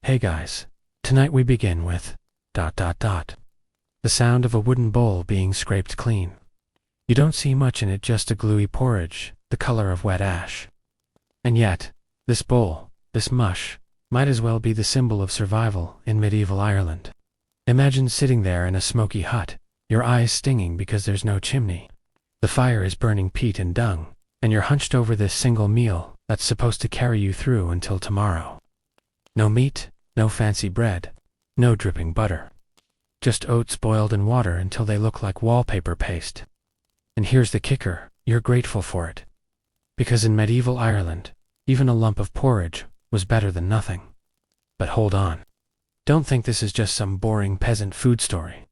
Hey guys, tonight we begin with ... the sound of a wooden bowl being scraped clean. You don't see much in it, just a gluey porridge, the color of wet ash. And yet, this bowl, this mush, might as well be the symbol of survival in medieval Ireland. Imagine sitting there in a smoky hut, your eyes stinging because there's no chimney. The fire is burning peat and dung, and you're hunched over this single meal that's supposed to carry you through until tomorrow. No meat, no fancy bread, no dripping butter. Just oats boiled in water until they look like wallpaper paste. And here's the kicker, you're grateful for it. Because in medieval Ireland, even a lump of porridge was better than nothing. But hold on. Don't think this is just some boring peasant food story.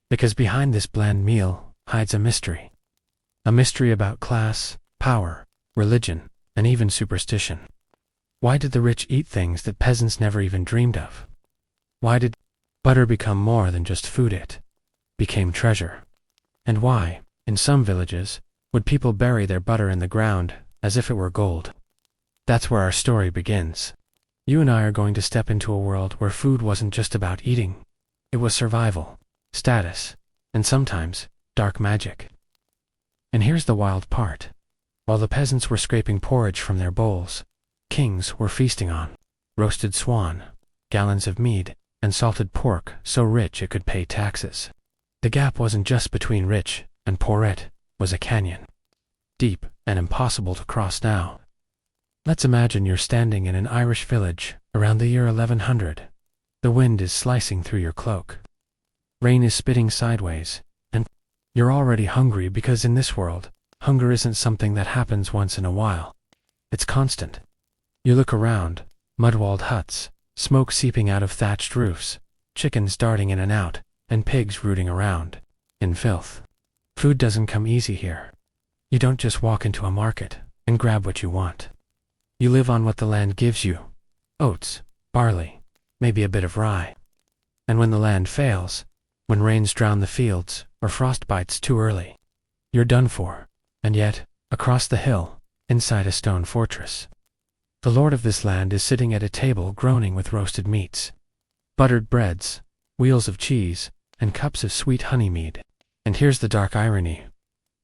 Because behind this bland meal hides a mystery. A mystery about class, power, religion, and even superstition. Why did the rich eat things that peasants never even dreamed of? Why did butter become more than just food? It became treasure. And why, in some villages, would people bury their butter in the ground as if it were gold? That's where our story begins. You and I are going to step into a world where food wasn't just about eating. It was survival, status, and sometimes dark magic. And here's the wild part. While the peasants were scraping porridge from their bowls, kings were feasting on roasted swan, gallons of mead, and salted pork so rich it could pay taxes. The gap wasn't just between rich and poor, it was a canyon. Deep and impossible to cross now. Let's imagine you're standing in an Irish village around the year 1100. The wind is slicing through your cloak. Rain is spitting sideways, and you're already hungry because in this world, hunger isn't something that happens once in a while. It's constant. You look around, mud-walled huts, smoke seeping out of thatched roofs, chickens darting in and out, and pigs rooting around, in filth. Food doesn't come easy here. You don't just walk into a market and grab what you want. You live on what the land gives you. Oats, barley, maybe a bit of rye. And when the land fails, when rains drown the fields or frost bites too early, you're done for. And yet, across the hill, inside a stone fortress, the lord of this land is sitting at a table groaning with roasted meats, buttered breads, wheels of cheese, and cups of sweet honey mead. And here's the dark irony.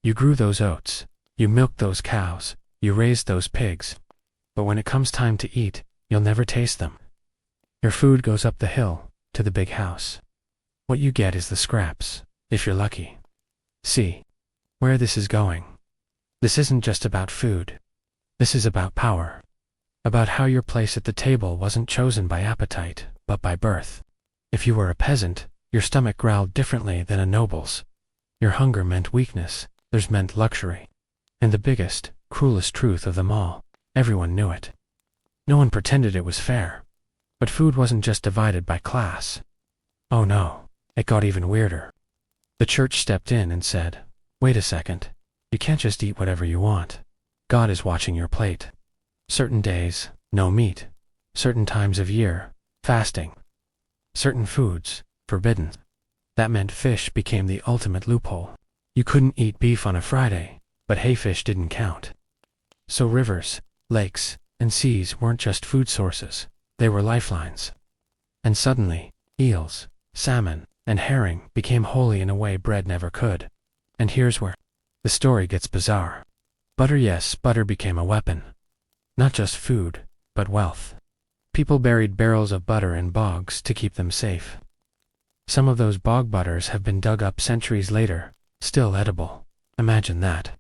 You grew those oats, you milked those cows, you raised those pigs. But when it comes time to eat, you'll never taste them. Your food goes up the hill, to the big house. What you get is the scraps, if you're lucky. See where this is going. This isn't just about food. This is about power. About how your place at the table wasn't chosen by appetite, but by birth. If you were a peasant, your stomach growled differently than a noble's. Your hunger meant weakness, theirs meant luxury. And the biggest, cruelest truth of them all, everyone knew it. No one pretended it was fair. But food wasn't just divided by class. Oh no, it got even weirder. The church stepped in and said, "Wait a second. You can't just eat whatever you want. God is watching your plate. Certain days, no meat. Certain times of year, fasting. Certain foods, forbidden." That meant fish became the ultimate loophole. You couldn't eat beef on a Friday, but hayfish didn't count. So rivers, lakes, and seas weren't just food sources, they were lifelines. And suddenly, eels, salmon, and herring became holy in a way bread never could. And here's where the story gets bizarre. Butter, yes, butter became a weapon. Not just food, but wealth. People buried barrels of butter in bogs to keep them safe. Some of those bog butters have been dug up centuries later, still edible. Imagine that.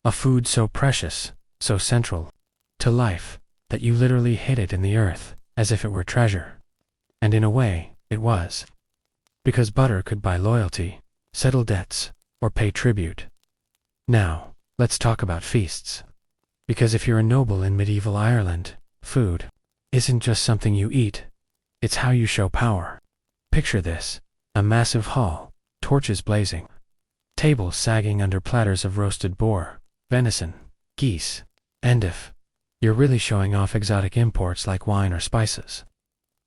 A food so precious, so central to life, that you literally hid it in the earth, as if it were treasure. And in a way, it was. Because butter could buy loyalty, settle debts, or pay tribute. Now, let's talk about feasts. Because if you're a noble in medieval Ireland, food isn't just something you eat, it's how you show power. Picture this, a massive hall, torches blazing, tables sagging under platters of roasted boar, venison, geese, and if you're really showing off exotic imports like wine or spices.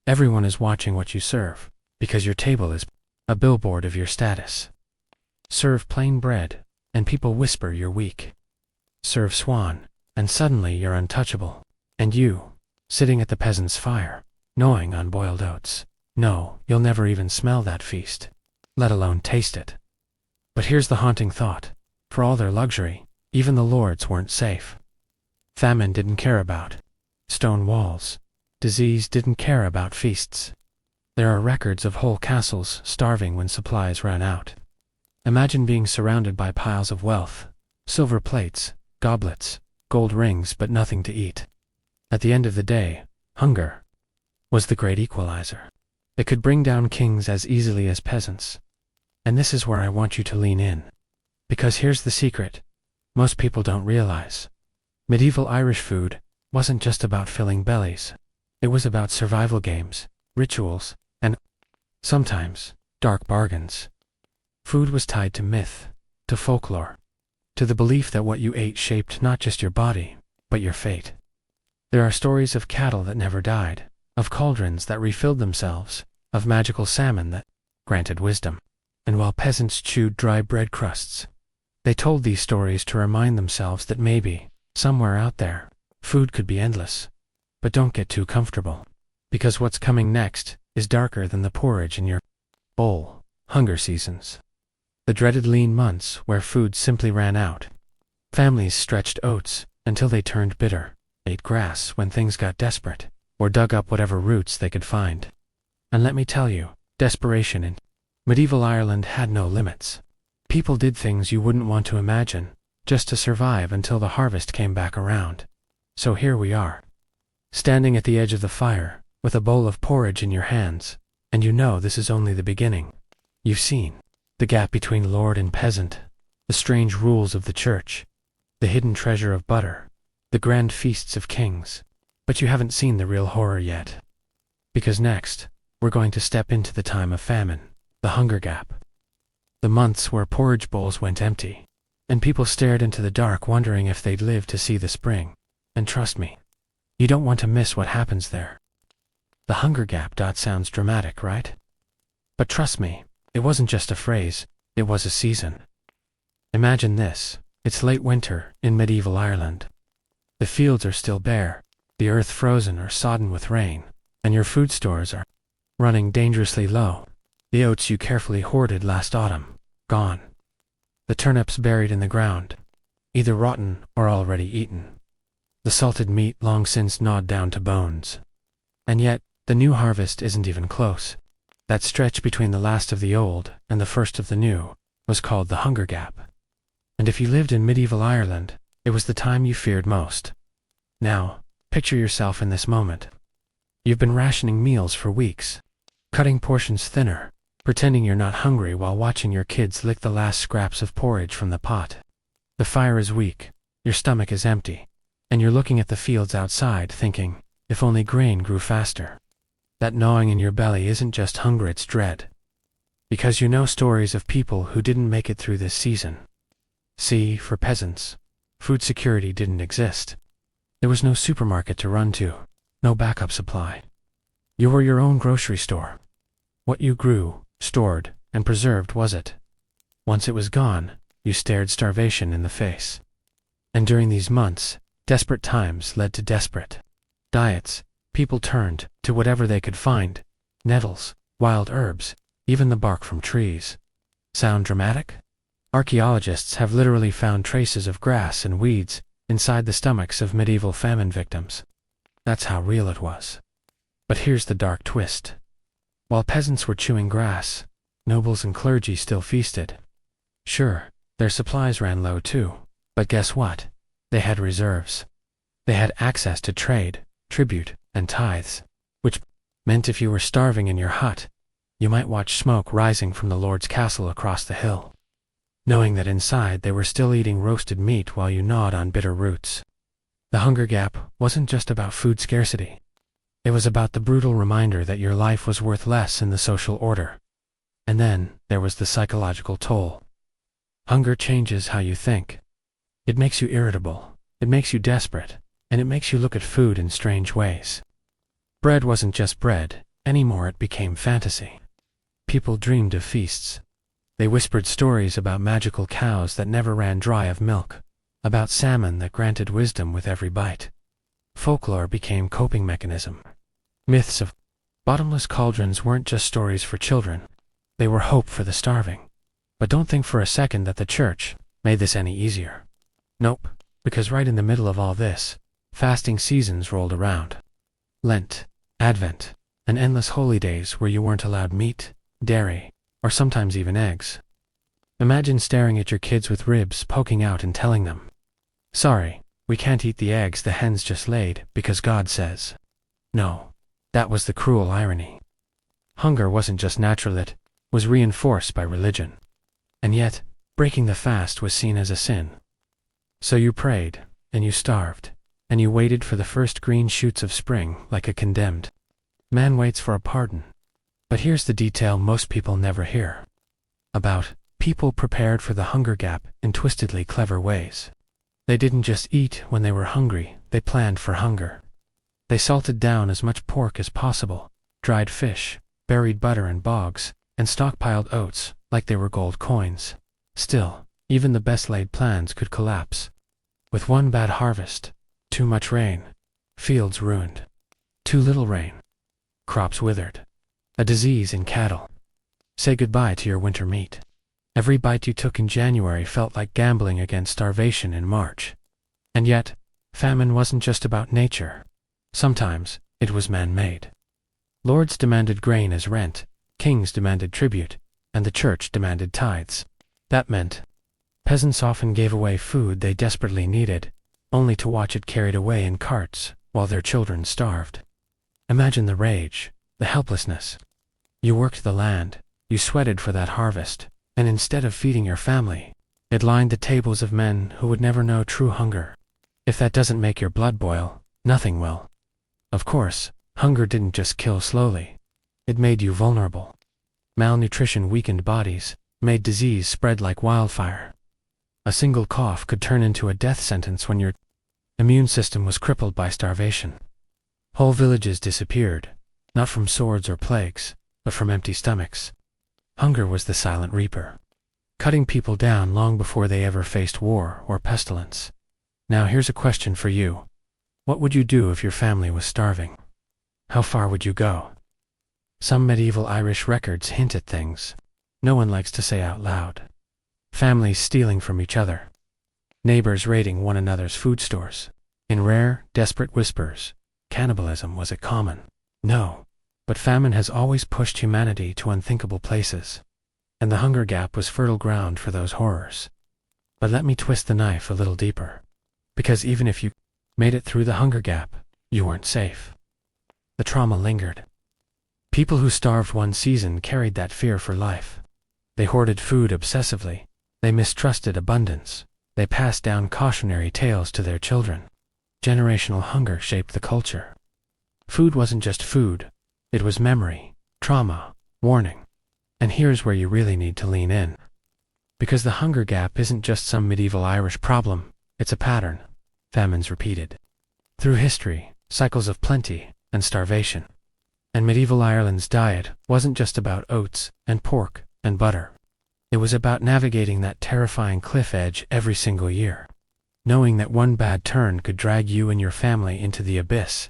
Everyone is watching what you serve, because your table is a billboard of your status. Serve plain bread, and people whisper you're weak. Serve swan, and suddenly you're untouchable. And you, sitting at the peasant's fire, gnawing on boiled oats. No, you'll never even smell that feast, let alone taste it. But here's the haunting thought. For all their luxury, even the lords weren't safe. Famine didn't care about stone walls. Disease didn't care about feasts. There are records of whole castles starving when supplies ran out. Imagine being surrounded by piles of wealth, silver plates, goblets, gold rings, but nothing to eat. At the end of the day, hunger was the great equalizer. It could bring down kings as easily as peasants. And this is where I want you to lean in. Because here's the secret most people don't realize. Medieval Irish food wasn't just about filling bellies. It was about survival games, rituals, and sometimes dark bargains. Food was tied to myth, to folklore, to the belief that what you ate shaped not just your body, but your fate. There are stories of cattle that never died, of cauldrons that refilled themselves, of magical salmon that granted wisdom. And while peasants chewed dry bread crusts, they told these stories to remind themselves that maybe, somewhere out there, food could be endless. But don't get too comfortable, because what's coming next is darker than the porridge in your bowl. Hunger seasons. The dreaded lean months where food simply ran out. Families stretched oats until they turned bitter, ate grass when things got desperate, or dug up whatever roots they could find. And let me tell you, desperation in medieval Ireland had no limits. People did things you wouldn't want to imagine, just to survive until the harvest came back around. So here we are, standing at the edge of the fire, with a bowl of porridge in your hands, and you know this is only the beginning. You've seen the gap between lord and peasant, the strange rules of the church, the hidden treasure of butter, the grand feasts of kings, but you haven't seen the real horror yet. Because next, we're going to step into the time of famine, the hunger gap. The months where porridge bowls went empty, and people stared into the dark wondering if they'd live to see the spring. And trust me, you don't want to miss what happens there. The hunger gap. Sounds dramatic, right? But trust me, it wasn't just a phrase, it was a season. Imagine this, it's late winter in medieval Ireland. The fields are still bare, the earth frozen or sodden with rain, and your food stores are running dangerously low. The oats you carefully hoarded last autumn, gone. The turnips buried in the ground, either rotten or already eaten. The salted meat long since gnawed down to bones. And yet, the new harvest isn't even close. That stretch between the last of the old and the first of the new was called the hunger gap. And if you lived in medieval Ireland, it was the time you feared most. Now, picture yourself in this moment. You've been rationing meals for weeks, cutting portions thinner, pretending you're not hungry while watching your kids lick the last scraps of porridge from the pot. The fire is weak, your stomach is empty, and you're looking at the fields outside thinking, if only grain grew faster. That gnawing in your belly isn't just hunger, it's dread. Because you know stories of people who didn't make it through this season. See, for peasants, food security didn't exist. There was no supermarket to run to, no backup supply. You were your own grocery store. What you grew, stored, and preserved was it. Once it was gone, you stared starvation in the face. And during these months, desperate times led to desperate diets. People turned to whatever they could find, nettles, wild herbs, even the bark from trees. Sound dramatic? Archaeologists have literally found traces of grass and weeds inside the stomachs of medieval famine victims. That's how real it was. But here's the dark twist. While peasants were chewing grass, nobles and clergy still feasted. Sure, their supplies ran low too, but guess what? They had reserves. They had access to trade, tribute, and tithes, which meant if you were starving in your hut, you might watch smoke rising from the lord's castle across the hill, knowing that inside they were still eating roasted meat while you gnawed on bitter roots. The hunger gap wasn't just about food scarcity. It was about the brutal reminder that your life was worth less in the social order. And then there was the psychological toll. Hunger changes how you think. It makes you irritable, it makes you desperate, and it makes you look at food in strange ways. Bread wasn't just bread, anymore it became fantasy. People dreamed of feasts. They whispered stories about magical cows that never ran dry of milk, about salmon that granted wisdom with every bite. Folklore became coping mechanism. Myths of Bottomless cauldrons weren't just stories for children. They were hope for the starving. But don't think for a second that the church made this any easier. Nope, because right in the middle of all this, fasting seasons rolled around. Lent, Advent, and endless holy days where you weren't allowed meat, dairy, or sometimes even eggs. Imagine staring at your kids with ribs poking out and telling them, "Sorry, we can't eat the eggs the hens just laid because God says." No, that was the cruel irony. Hunger wasn't just natural, it was reinforced by religion. And yet, breaking the fast was seen as a sin. So you prayed, and you starved, and you waited for the first green shoots of spring like a condemned man waits for a pardon. But here's the detail most people never hear about people prepared for the hunger gap in twistedly clever ways. They didn't just eat when they were hungry, they planned for hunger. They salted down as much pork as possible, dried fish, buried butter in bogs, and stockpiled oats like they were gold coins. Still, even the best laid plans could collapse. With one bad harvest, too much rain, fields ruined. Too little rain, crops withered. A disease in cattle. Say goodbye to your winter meat. Every bite you took in January felt like gambling against starvation in March. And yet, famine wasn't just about nature. Sometimes, it was man-made. Lords demanded grain as rent, kings demanded tribute, and the church demanded tithes. That meant peasants often gave away food they desperately needed, only to watch it carried away in carts while their children starved. Imagine the rage, the helplessness. You worked the land, you sweated for that harvest, and instead of feeding your family, it lined the tables of men who would never know true hunger. If that doesn't make your blood boil, nothing will. Of course, hunger didn't just kill slowly. It made you vulnerable. Malnutrition weakened bodies, made disease spread like wildfire. A single cough could turn into a death sentence when your immune system was crippled by starvation. Whole villages disappeared, not from swords or plagues, but from empty stomachs. Hunger was the silent reaper, cutting people down long before they ever faced war or pestilence. Now here's a question for you. What would you do if your family was starving? How far would you go? Some medieval Irish records hint at things no one likes to say out loud. Families stealing from each other. Neighbors raiding one another's food stores. In rare, desperate whispers, cannibalism was it common? No, but famine has always pushed humanity to unthinkable places. And the hunger gap was fertile ground for those horrors. But let me twist the knife a little deeper. Because even if you made it through the hunger gap, you weren't safe. The trauma lingered. People who starved one season carried that fear for life. They hoarded food obsessively. They mistrusted abundance. They passed down cautionary tales to their children. Generational hunger shaped the culture. Food wasn't just food. It was memory, trauma, warning. And here's where you really need to lean in. Because the hunger gap isn't just some medieval Irish problem, it's a pattern. Famines repeated. Through history, cycles of plenty and starvation. And medieval Ireland's diet wasn't just about oats and pork and butter. It was about navigating that terrifying cliff edge every single year. Knowing that one bad turn could drag you and your family into the abyss.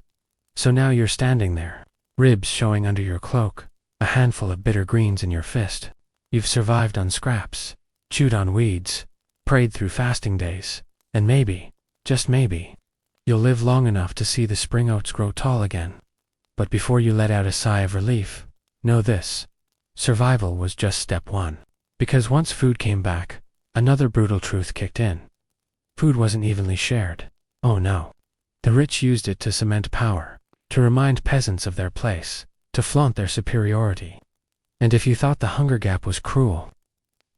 So now you're standing there, ribs showing under your cloak, a handful of bitter greens in your fist. You've survived on scraps, chewed on weeds, prayed through fasting days, and maybe, just maybe, you'll live long enough to see the spring oats grow tall again. But before you let out a sigh of relief, know this. Survival was just step one. Because once food came back, another brutal truth kicked in. Food wasn't evenly shared. Oh no. The rich used it to cement power, to remind peasants of their place, to flaunt their superiority. And if you thought the hunger gap was cruel,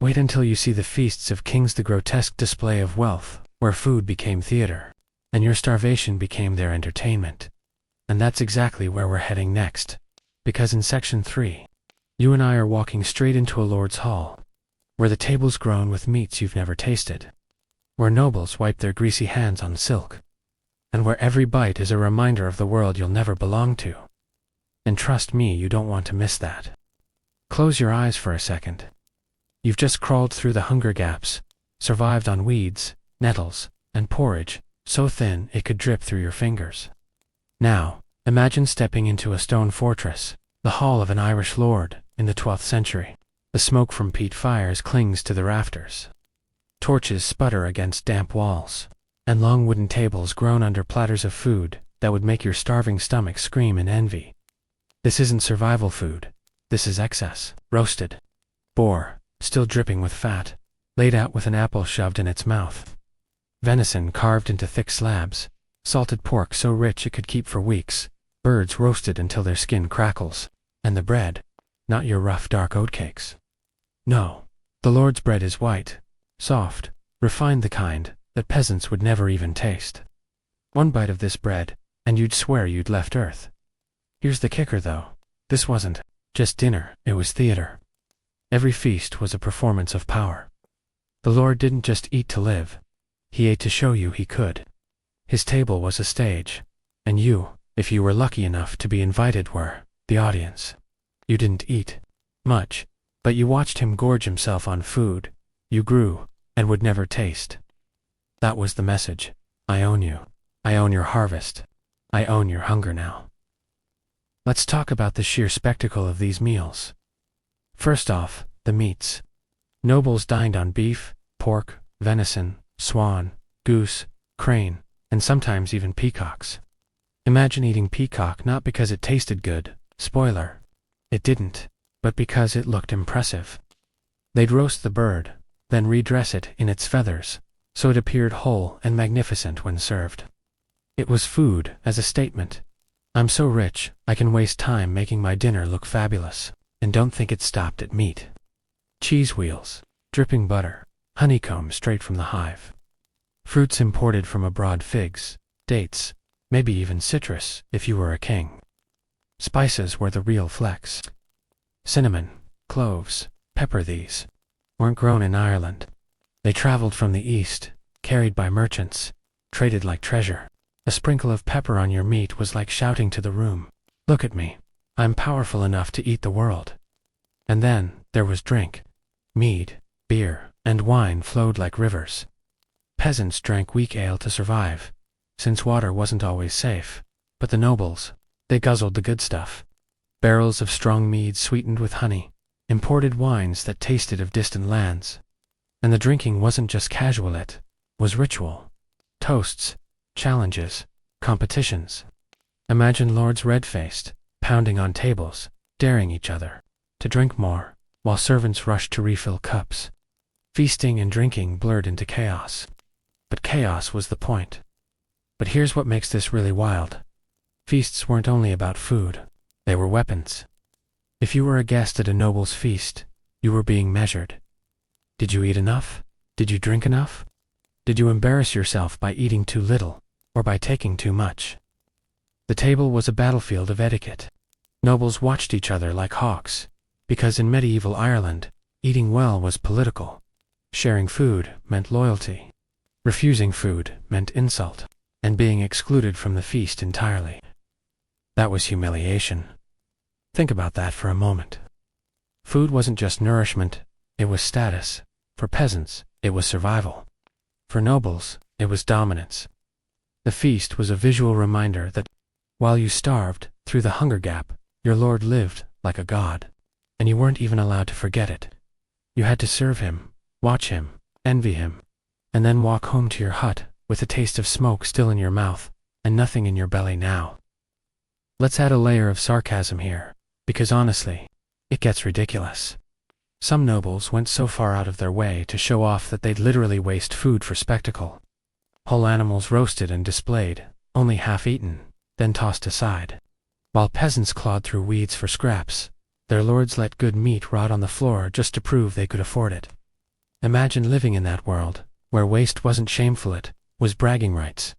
wait until you see the feasts of kings, the grotesque display of wealth, where food became theater, and your starvation became their entertainment. And that's exactly where we're heading next. Because in Section 3, you and I are walking straight into a lord's hall, where the table's grown with meats you've never tasted, where nobles wipe their greasy hands on silk, and where every bite is a reminder of the world you'll never belong to. And trust me, you don't want to miss that. Close your eyes for a second. You've just crawled through the hunger gaps, survived on weeds, nettles, and porridge, so thin it could drip through your fingers. Now, imagine stepping into a stone fortress, The hall of an Irish lord in the 12th century. The smoke from peat fires clings to the rafters. Torches sputter against damp walls, and long wooden tables groan under platters of food that would make your starving stomach scream in envy. This isn't survival food. This is excess. Roasted boar, still dripping with fat, laid out with an apple shoved in its mouth. Venison carved into thick slabs, salted pork so rich it could keep for weeks, birds roasted until their skin crackles, and the bread, not your rough dark oatcakes. No, the Lord's bread is white, soft, refined, the kind that peasants would never even taste. One bite of this bread, and you'd swear you'd left Earth. Here's the kicker though, this wasn't just dinner, it was theater. Every feast was a performance of power. The Lord didn't just eat to live, he ate to show you he could. His table was a stage, and you, if you were lucky enough to be invited, were the audience. You didn't eat much, but you watched him gorge himself on food you grew and would never taste. That was the message. I own you. I own your harvest. I own your hunger now. Let's talk about the sheer spectacle of these meals. First off, the meats. Nobles dined on beef, pork, venison, swan, goose, crane, and sometimes even peacocks. Imagine eating peacock not because it tasted good, spoiler, it didn't, but because it looked impressive. They'd roast the bird, then redress it in its feathers, so it appeared whole and magnificent when served. It was food as a statement. I'm so rich, I can waste time making my dinner look fabulous, and don't think it stopped at meat. Cheese wheels, dripping butter, honeycomb straight from the hive. Fruits imported from abroad, figs, dates, maybe even citrus if you were a king. Spices were the real flex. Cinnamon, cloves, pepper, these weren't grown in Ireland. They traveled from the east, carried by merchants, traded like treasure. A sprinkle of pepper on your meat was like shouting to the room, look at me, I'm powerful enough to eat the world. And then there was drink. Mead, beer, and wine flowed like rivers. Peasants drank weak ale to survive, since water wasn't always safe, but the nobles, they guzzled the good stuff. Barrels of strong mead sweetened with honey, imported wines that tasted of distant lands. And the drinking wasn't just casual, it was ritual. Toasts, challenges, competitions. Imagine lords red-faced, pounding on tables, daring each other to drink more, while servants rushed to refill cups. Feasting and drinking blurred into chaos. But chaos was the point. But here's what makes this really wild. Feasts weren't only about food, they were weapons. If you were a guest at a noble's feast, you were being measured. Did you eat enough? Did you drink enough? Did you embarrass yourself by eating too little, or by taking too much? The table was a battlefield of etiquette. Nobles watched each other like hawks, because in medieval Ireland, eating well was political. Sharing food meant loyalty. Refusing food meant insult, and being excluded from the feast entirely. That was humiliation. Think about that for a moment. Food wasn't just nourishment, it was status. For peasants, it was survival. For nobles, it was dominance. The feast was a visual reminder that, while you starved through the hunger gap, your lord lived like a god. And you weren't even allowed to forget it. You had to serve him, watch him, envy him, and then walk home to your hut with a taste of smoke still in your mouth and nothing in your belly now. Let's add a layer of sarcasm here, because honestly, it gets ridiculous. Some nobles went so far out of their way to show off that they'd literally waste food for spectacle. Whole animals roasted and displayed, only half eaten, then tossed aside. While peasants clawed through weeds for scraps, their lords let good meat rot on the floor just to prove they could afford it. Imagine living in that world, where waste wasn't shameful, it was bragging rights.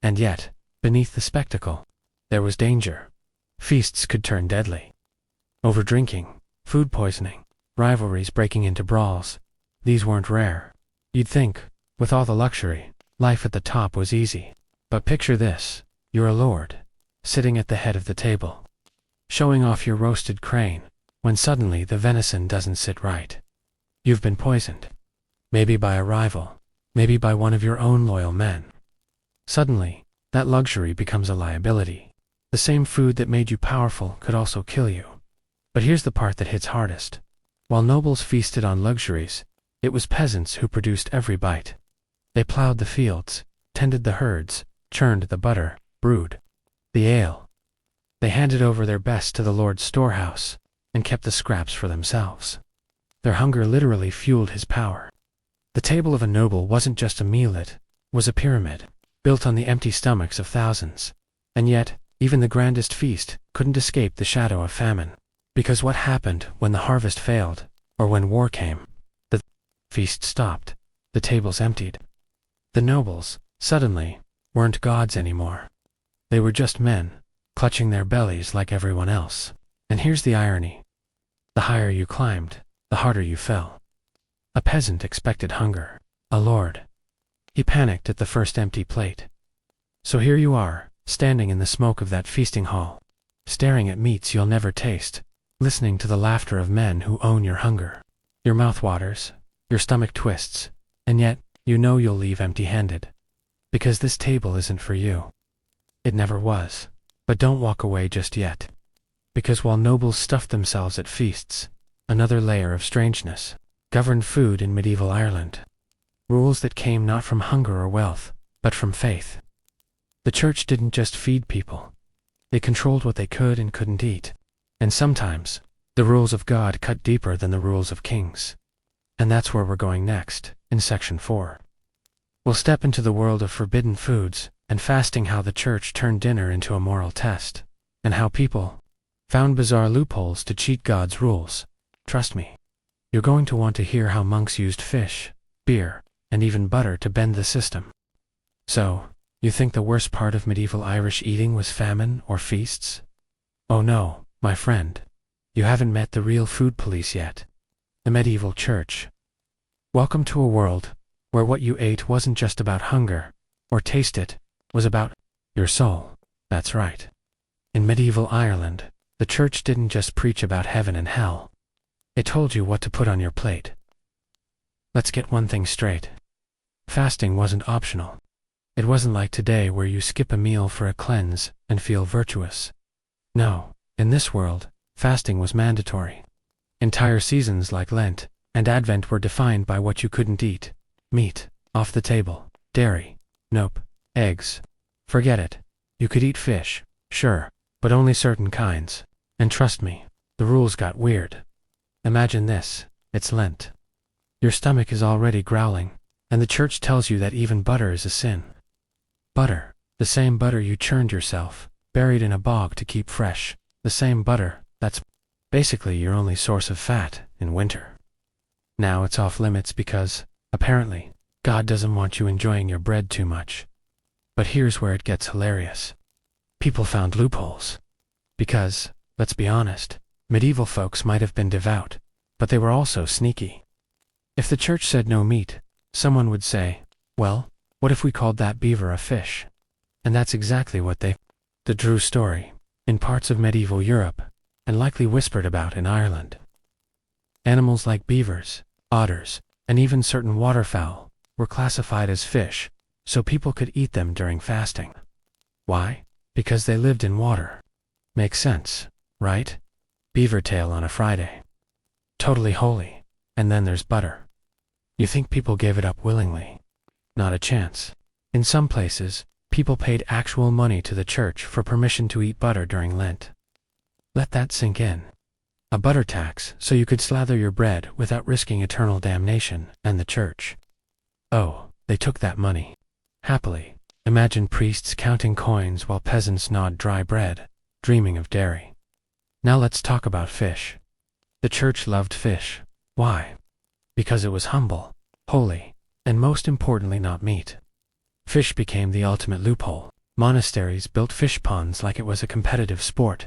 And yet, beneath the spectacle, there was danger. Feasts could turn deadly. Overdrinking, food poisoning, rivalries breaking into brawls. These weren't rare. You'd think, with all the luxury, life at the top was easy. But picture this, you're a lord, sitting at the head of the table, showing off your roasted crane, when suddenly the venison doesn't sit right. You've been poisoned. Maybe by a rival, maybe by one of your own loyal men. Suddenly, that luxury becomes a liability. The same food that made you powerful could also kill you. But here's the part that hits hardest. While nobles feasted on luxuries, it was peasants who produced every bite. They plowed the fields, tended the herds, churned the butter, brewed the ale. They handed over their best to the Lord's storehouse, and kept the scraps for themselves. Their hunger literally fueled his power. The table of a noble wasn't just a meal, it was a pyramid, built on the empty stomachs of thousands. And yet, even the grandest feast couldn't escape the shadow of famine. Because what happened when the harvest failed, or when war came? The feast stopped, the tables emptied. The nobles, suddenly, weren't gods anymore. They were just men, clutching their bellies like everyone else. And here's the irony. The higher you climbed, the harder you fell. A peasant expected hunger. A lord, he panicked at the first empty plate. So here you are, standing in the smoke of that feasting hall, staring at meats you'll never taste, listening to the laughter of men who own your hunger. Your mouth waters, your stomach twists, and yet, you know you'll leave empty-handed. Because this table isn't for you. It never was. But don't walk away just yet. Because while nobles stuffed themselves at feasts, another layer of strangeness governed food in medieval Ireland. Rules that came not from hunger or wealth, but from faith. The church didn't just feed people. They controlled what they could and couldn't eat. And sometimes, the rules of God cut deeper than the rules of kings. And that's where we're going next, in Section 4. We'll step into the world of forbidden foods, and fasting, how the church turned dinner into a moral test, and how people found bizarre loopholes to cheat God's rules. Trust me, you're going to want to hear how monks used fish, beer, and even butter to bend the system. So, you think the worst part of medieval Irish eating was famine or feasts? Oh no, my friend. You haven't met the real food police yet. The medieval church. Welcome to a world where what you ate wasn't just about hunger, or taste it, was about your soul. That's right. In medieval Ireland, the church didn't just preach about heaven and hell. It told you what to put on your plate. Let's get one thing straight. Fasting wasn't optional. It wasn't like today where you skip a meal for a cleanse and feel virtuous. No, in this world, fasting was mandatory. Entire seasons like Lent and Advent were defined by what you couldn't eat. Meat, off the table. Dairy, nope. Eggs, forget it. You could eat fish, sure, but only certain kinds. And trust me, the rules got weird. Imagine this, it's Lent. Your stomach is already growling, and the church tells you that even butter is a sin. Butter, the same butter you churned yourself, buried in a bog to keep fresh, the same butter that's basically your only source of fat in winter. Now it's off limits because, apparently, God doesn't want you enjoying your bread too much. But here's where it gets hilarious. People found loopholes. Because, let's be honest, medieval folks might have been devout, but they were also sneaky. If the church said no meat, someone would say, well, what if we called that beaver a fish? And that's exactly what they... The true story, in parts of medieval Europe, and likely whispered about in Ireland. Animals like beavers, otters, and even certain waterfowl were classified as fish, so people could eat them during fasting. Why? Because they lived in water. Makes sense, right? Beaver tail on a Friday. Totally holy. And then there's butter. You think people gave it up willingly? Not a chance. In some places, people paid actual money to the church for permission to eat butter during Lent. Let that sink in. A butter tax so you could slather your bread without risking eternal damnation and the church. Oh, they took that money. Happily. Imagine priests counting coins while peasants gnawed dry bread, dreaming of dairy. Now let's talk about fish. The church loved fish. Why? Because it was humble, holy, and most importantly not meat. Fish became the ultimate loophole. Monasteries built fish ponds like it was a competitive sport.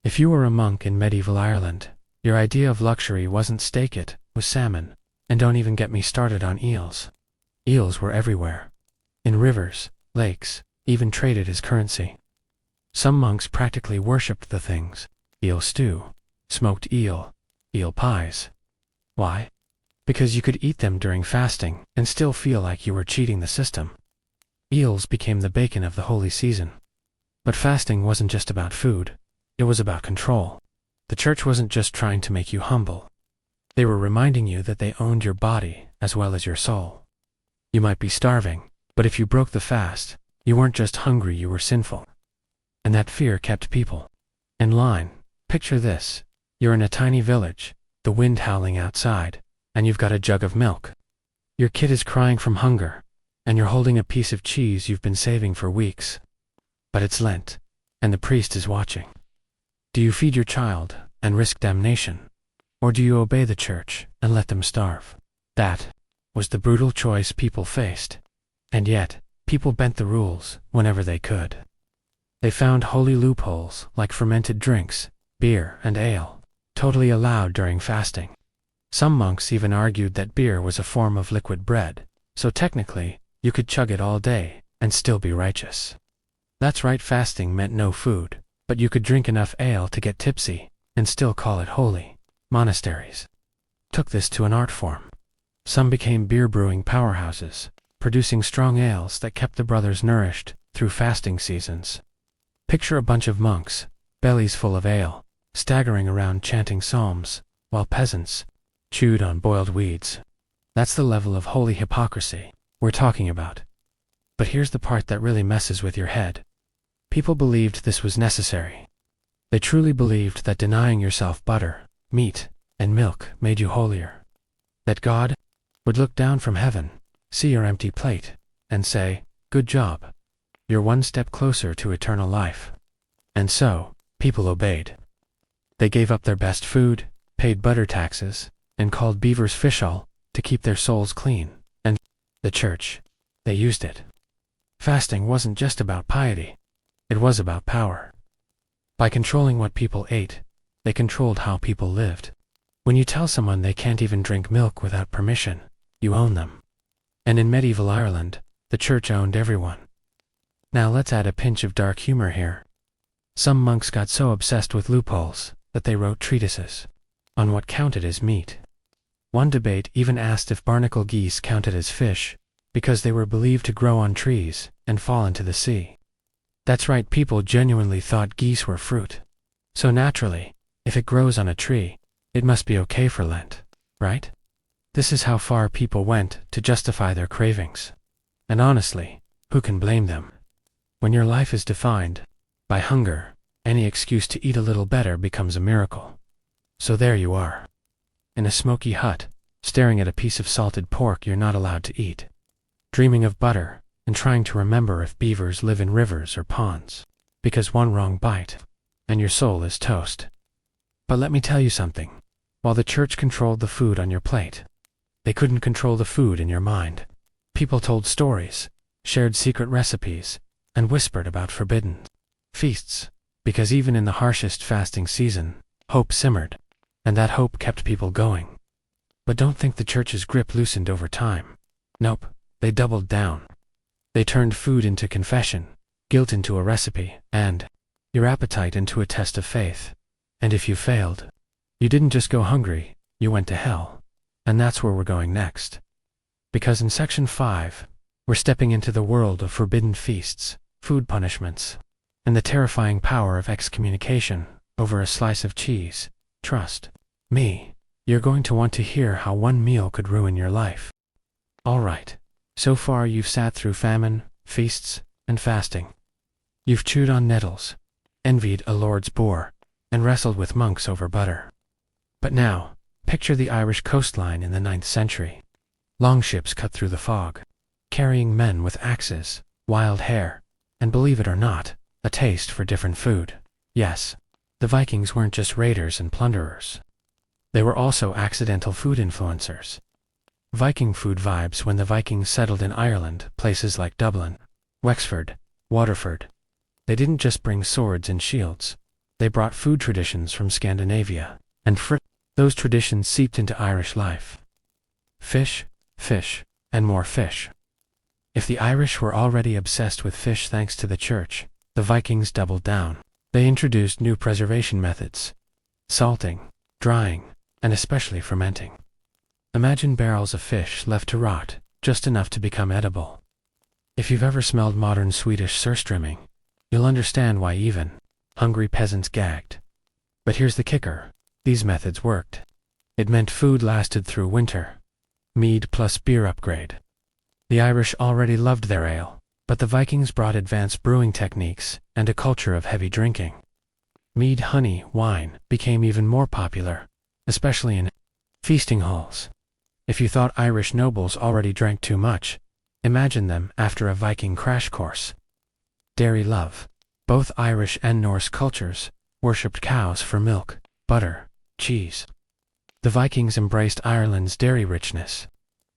If you were a monk in medieval Ireland, your idea of luxury wasn't steak, it was salmon. And don't even get me started on eels. Eels were everywhere. In rivers, lakes, even traded as currency. Some monks practically worshipped the things. Eel stew, smoked eel, eel pies. Why? Because you could eat them during fasting and still feel like you were cheating the system. Eels became the bacon of the holy season. But fasting wasn't just about food, it was about control. The church wasn't just trying to make you humble. They were reminding you that they owned your body as well as your soul. You might be starving, but if you broke the fast, you weren't just hungry, you were sinful. And that fear kept people in line. Picture this. You're in a tiny village, the wind howling outside, and you've got a jug of milk. Your kid is crying from hunger, and you're holding a piece of cheese you've been saving for weeks. But it's Lent, and the priest is watching. Do you feed your child and risk damnation? Or do you obey the church and let them starve? That was the brutal choice people faced. And yet, people bent the rules whenever they could. They found holy loopholes like fermented drinks, beer and ale, totally allowed during fasting. Some monks even argued that beer was a form of liquid bread, so technically, you could chug it all day and still be righteous. That's right, fasting meant no food, but you could drink enough ale to get tipsy and still call it holy. Monasteries took this to an art form. Some became beer brewing powerhouses, producing strong ales that kept the brothers nourished through fasting seasons. Picture a bunch of monks, bellies full of ale, staggering around chanting psalms, while peasants chewed on boiled weeds. That's the level of holy hypocrisy we're talking about. But here's the part that really messes with your head. People believed this was necessary. They truly believed that denying yourself butter, meat, and milk made you holier. That God would look down from heaven, see your empty plate, and say, "Good job. You're one step closer to eternal life." And so, people obeyed. They gave up their best food, paid butter taxes, and called beavers fishall to keep their souls clean. And the church, they used it. Fasting wasn't just about piety. It was about power. By controlling what people ate, they controlled how people lived. When you tell someone they can't even drink milk without permission, you own them. And in medieval Ireland, the church owned everyone. Now let's add a pinch of dark humor here. Some monks got so obsessed with loopholes that they wrote treatises on what counted as meat. One debate even asked if barnacle geese counted as fish, because they were believed to grow on trees and fall into the sea. That's right, people genuinely thought geese were fruit. So naturally, if it grows on a tree, it must be okay for Lent, right? This is how far people went to justify their cravings. And honestly, who can blame them? When your life is defined by hunger, any excuse to eat a little better becomes a miracle. So there you are, in a smoky hut, staring at a piece of salted pork you're not allowed to eat, dreaming of butter and trying to remember if beavers live in rivers or ponds, because one wrong bite, and your soul is toast. But let me tell you something. While the church controlled the food on your plate, they couldn't control the food in your mind. People told stories, shared secret recipes, and whispered about forbidden feasts, because even in the harshest fasting season, hope simmered, and that hope kept people going. But don't think the church's grip loosened over time. Nope, they doubled down. They turned food into confession, guilt into a recipe, and your appetite into a test of faith. And if you failed, you didn't just go hungry, you went to hell. And that's where we're going next. Because in Section 5, we're stepping into the world of forbidden feasts, food punishments, and the terrifying power of excommunication over a slice of cheese. Trust me, you're going to want to hear how one meal could ruin your life. All right, so far you've sat through famine, feasts, and fasting. You've chewed on nettles, envied a lord's boar, and wrestled with monks over butter. But now, picture the Irish coastline in the 9th century. Longships cut through the fog, carrying men with axes, wild hair, and believe it or not, a taste for different food. Yes, the Vikings weren't just raiders and plunderers. They were also accidental food influencers. Viking food vibes when the Vikings settled in Ireland, places like Dublin, Wexford, Waterford. They didn't just bring swords and shields. They brought food traditions from Scandinavia, and those traditions seeped into Irish life. Fish, fish, and more fish. If the Irish were already obsessed with fish thanks to the church, the Vikings doubled down. They introduced new preservation methods: salting, drying, and especially fermenting. Imagine barrels of fish left to rot, just enough to become edible. If you've ever smelled modern Swedish surströmming, you'll understand why even hungry peasants gagged. But here's the kicker. These methods worked. It meant food lasted through winter. Mead plus beer upgrade. The Irish already loved their ale, but the Vikings brought advanced brewing techniques and a culture of heavy drinking. Mead, honey, wine became even more popular, especially in feasting halls. If you thought Irish nobles already drank too much, imagine them after a Viking crash course. Dairy love. Both Irish and Norse cultures worshipped cows for milk, butter, cheese. The Vikings embraced Ireland's dairy richness.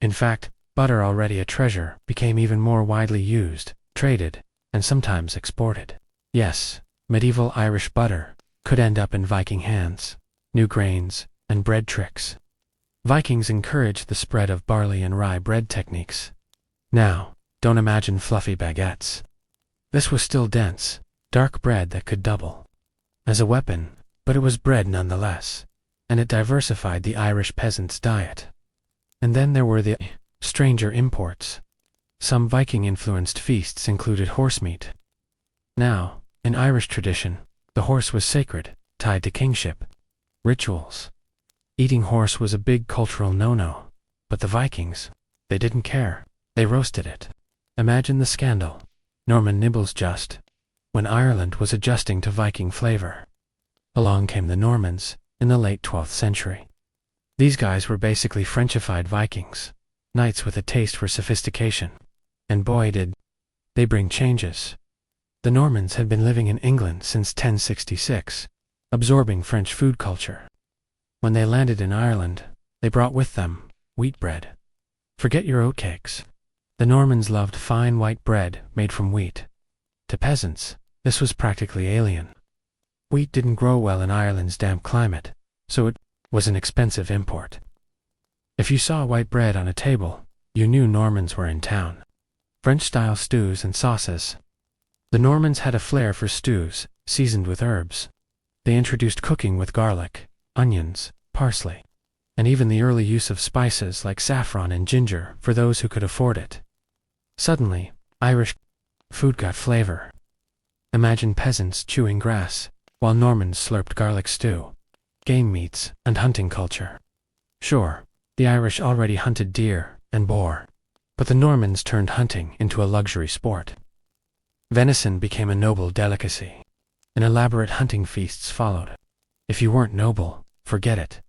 In fact, butter, already a treasure, became even more widely used, traded, and sometimes exported. Yes, medieval Irish butter could end up in Viking hands. New grains and bread tricks. Vikings encouraged the spread of barley and rye bread techniques. Now, don't imagine fluffy baguettes. This was still dense, dark bread that could double as a weapon, but it was bread nonetheless, and it diversified the Irish peasants' diet. And then there were the stranger imports. Some Viking-influenced feasts included horse meat. Now, in Irish tradition, the horse was sacred, tied to kingship. Rituals. Eating horse was a big cultural no-no, but the Vikings, they didn't care. They roasted it. Imagine the scandal. Norman nibbles just when Ireland was adjusting to Viking flavor. Along came the Normans in the late 12th century. These guys were basically Frenchified Vikings, knights with a taste for sophistication. And boy did they bring changes. The Normans had been living in England since 1066, absorbing French food culture. When they landed in Ireland, they brought with them wheat bread. Forget your oatcakes. The Normans loved fine white bread made from wheat. To peasants, this was practically alien. Wheat didn't grow well in Ireland's damp climate, so it was an expensive import. If you saw white bread on a table, you knew Normans were in town. French-style stews and sauces. The Normans had a flair for stews, seasoned with herbs. They introduced cooking with garlic, onions, parsley, and even the early use of spices like saffron and ginger for those who could afford it. Suddenly, Irish food got flavor. Imagine peasants chewing grass, while Normans slurped garlic stew. Game meats and hunting culture. Sure, the Irish already hunted deer and boar, but the Normans turned hunting into a luxury sport. Venison became a noble delicacy, and elaborate hunting feasts followed. If you weren't noble, forget it.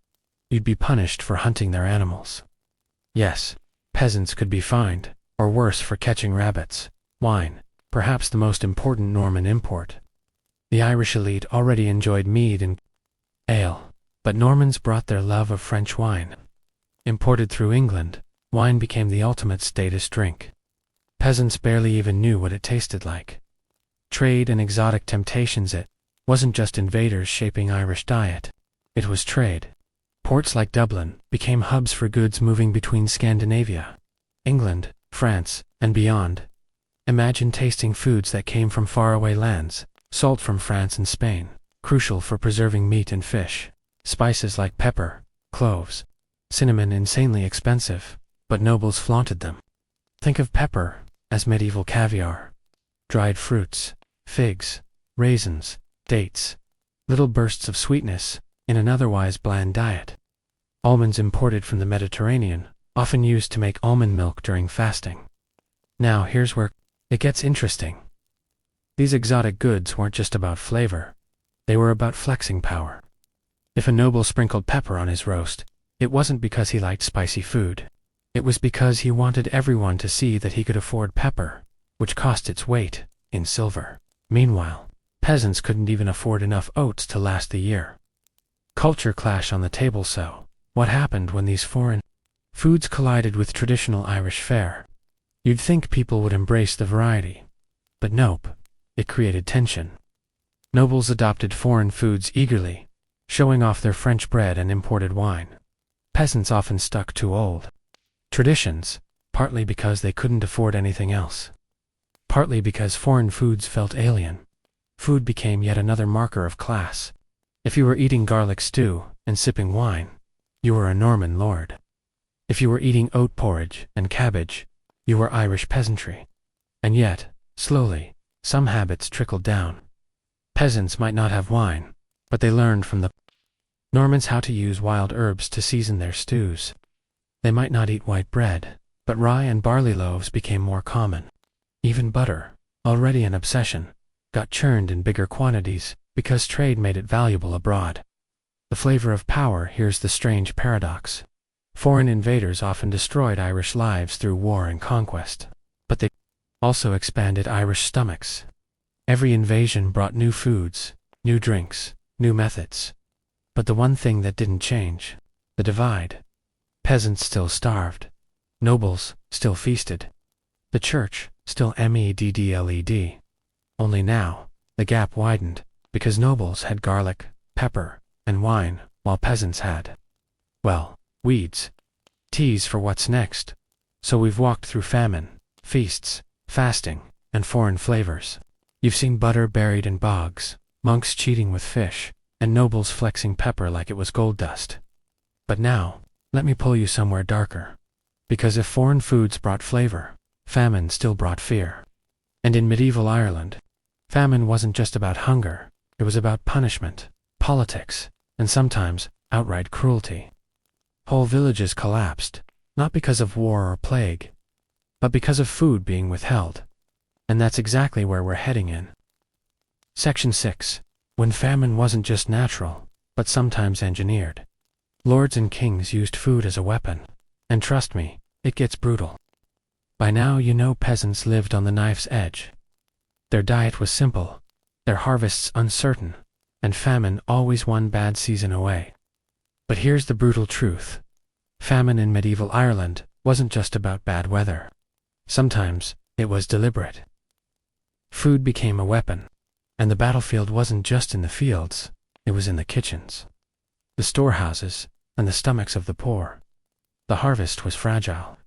You'd be punished for hunting their animals. Yes, peasants could be fined, or worse, for catching rabbits. Wine, perhaps the most important Norman import. The Irish elite already enjoyed mead and ale, but Normans brought their love of French wine. Imported through England, wine became the ultimate status drink. Peasants barely even knew what it tasted like. Trade and exotic temptations. It wasn't just invaders shaping Irish diet. It was trade. Ports like Dublin became hubs for goods moving between Scandinavia, England, France, and beyond. Imagine tasting foods that came from faraway lands. Salt from France and Spain, crucial for preserving meat and fish. Spices like pepper, cloves, cinnamon, insanely expensive, but nobles flaunted them. Think of pepper as medieval caviar. Dried fruits, figs, raisins, dates, little bursts of sweetness in an otherwise bland diet. Almonds imported from the Mediterranean, often used to make almond milk during fasting. Now here's where it gets interesting. These exotic goods weren't just about flavor. They were about flexing power. If a noble sprinkled pepper on his roast, it wasn't because he liked spicy food. It was because he wanted everyone to see that he could afford pepper, which cost its weight in silver. Meanwhile, peasants couldn't even afford enough oats to last the year. Culture clash on the table. So, what happened when these foreign foods collided with traditional Irish fare? You'd think people would embrace the variety. But nope, it created tension. Nobles adopted foreign foods eagerly, showing off their French bread and imported wine. Peasants often stuck to old traditions, partly because they couldn't afford anything else. Partly because foreign foods felt alien. Food became yet another marker of class. If you were eating garlic stew and sipping wine, you were a Norman lord. If you were eating oat porridge and cabbage, you were Irish peasantry. And yet, slowly, some habits trickled down. Peasants might not have wine, but they learned from the Normans how to use wild herbs to season their stews. They might not eat white bread, but rye and barley loaves became more common. Even butter, already an obsession, got churned in bigger quantities because trade made it valuable abroad. The flavor of power. Here's the strange paradox. Foreign invaders often destroyed Irish lives through war and conquest, but they also expanded Irish stomachs. Every invasion brought new foods, new drinks, new methods. But the one thing that didn't change: the divide. Peasants still starved. Nobles still feasted. The church still meddled. Only now, the gap widened, because nobles had garlic, pepper, and wine, while peasants had, well, weeds. Tease for what's next. So we've walked through famine, feasts, fasting, and foreign flavors. You've seen butter buried in bogs, monks cheating with fish, and nobles flexing pepper like it was gold dust. But now, let me pull you somewhere darker. Because if foreign foods brought flavor, famine still brought fear. And in medieval Ireland, famine wasn't just about hunger, it was about punishment, politics, and sometimes outright cruelty. Whole villages collapsed, not because of war or plague, but because of food being withheld. And that's exactly where we're heading in. Section 6. When famine wasn't just natural, but sometimes engineered. Lords and kings used food as a weapon, and trust me, it gets brutal. By now you know peasants lived on the knife's edge. Their diet was simple, their harvests uncertain, and famine always one bad season away. But here's the brutal truth. Famine in medieval Ireland wasn't just about bad weather. Sometimes it was deliberate. Food became a weapon, and the battlefield wasn't just in the fields, it was in the kitchens, the storehouses, and the stomachs of the poor. The harvest was fragile.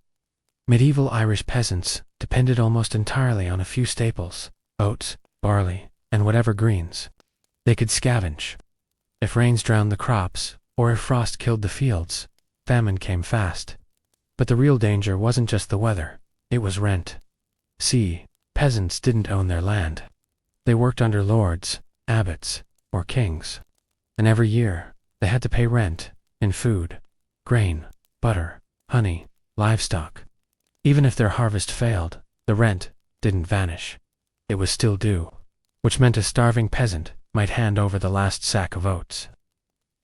Medieval Irish peasants depended almost entirely on a few staples: oats, barley, and whatever greens. They could scavenge. If rains drowned the crops, or if frost killed the fields, famine came fast. But the real danger wasn't just the weather, it was rent. See, peasants didn't own their land. They worked under lords, abbots, or kings. And every year, they had to pay rent in food, grain, butter, honey, livestock. Even if their harvest failed, the rent didn't vanish. It was still due, which meant a starving peasant might hand over the last sack of oats,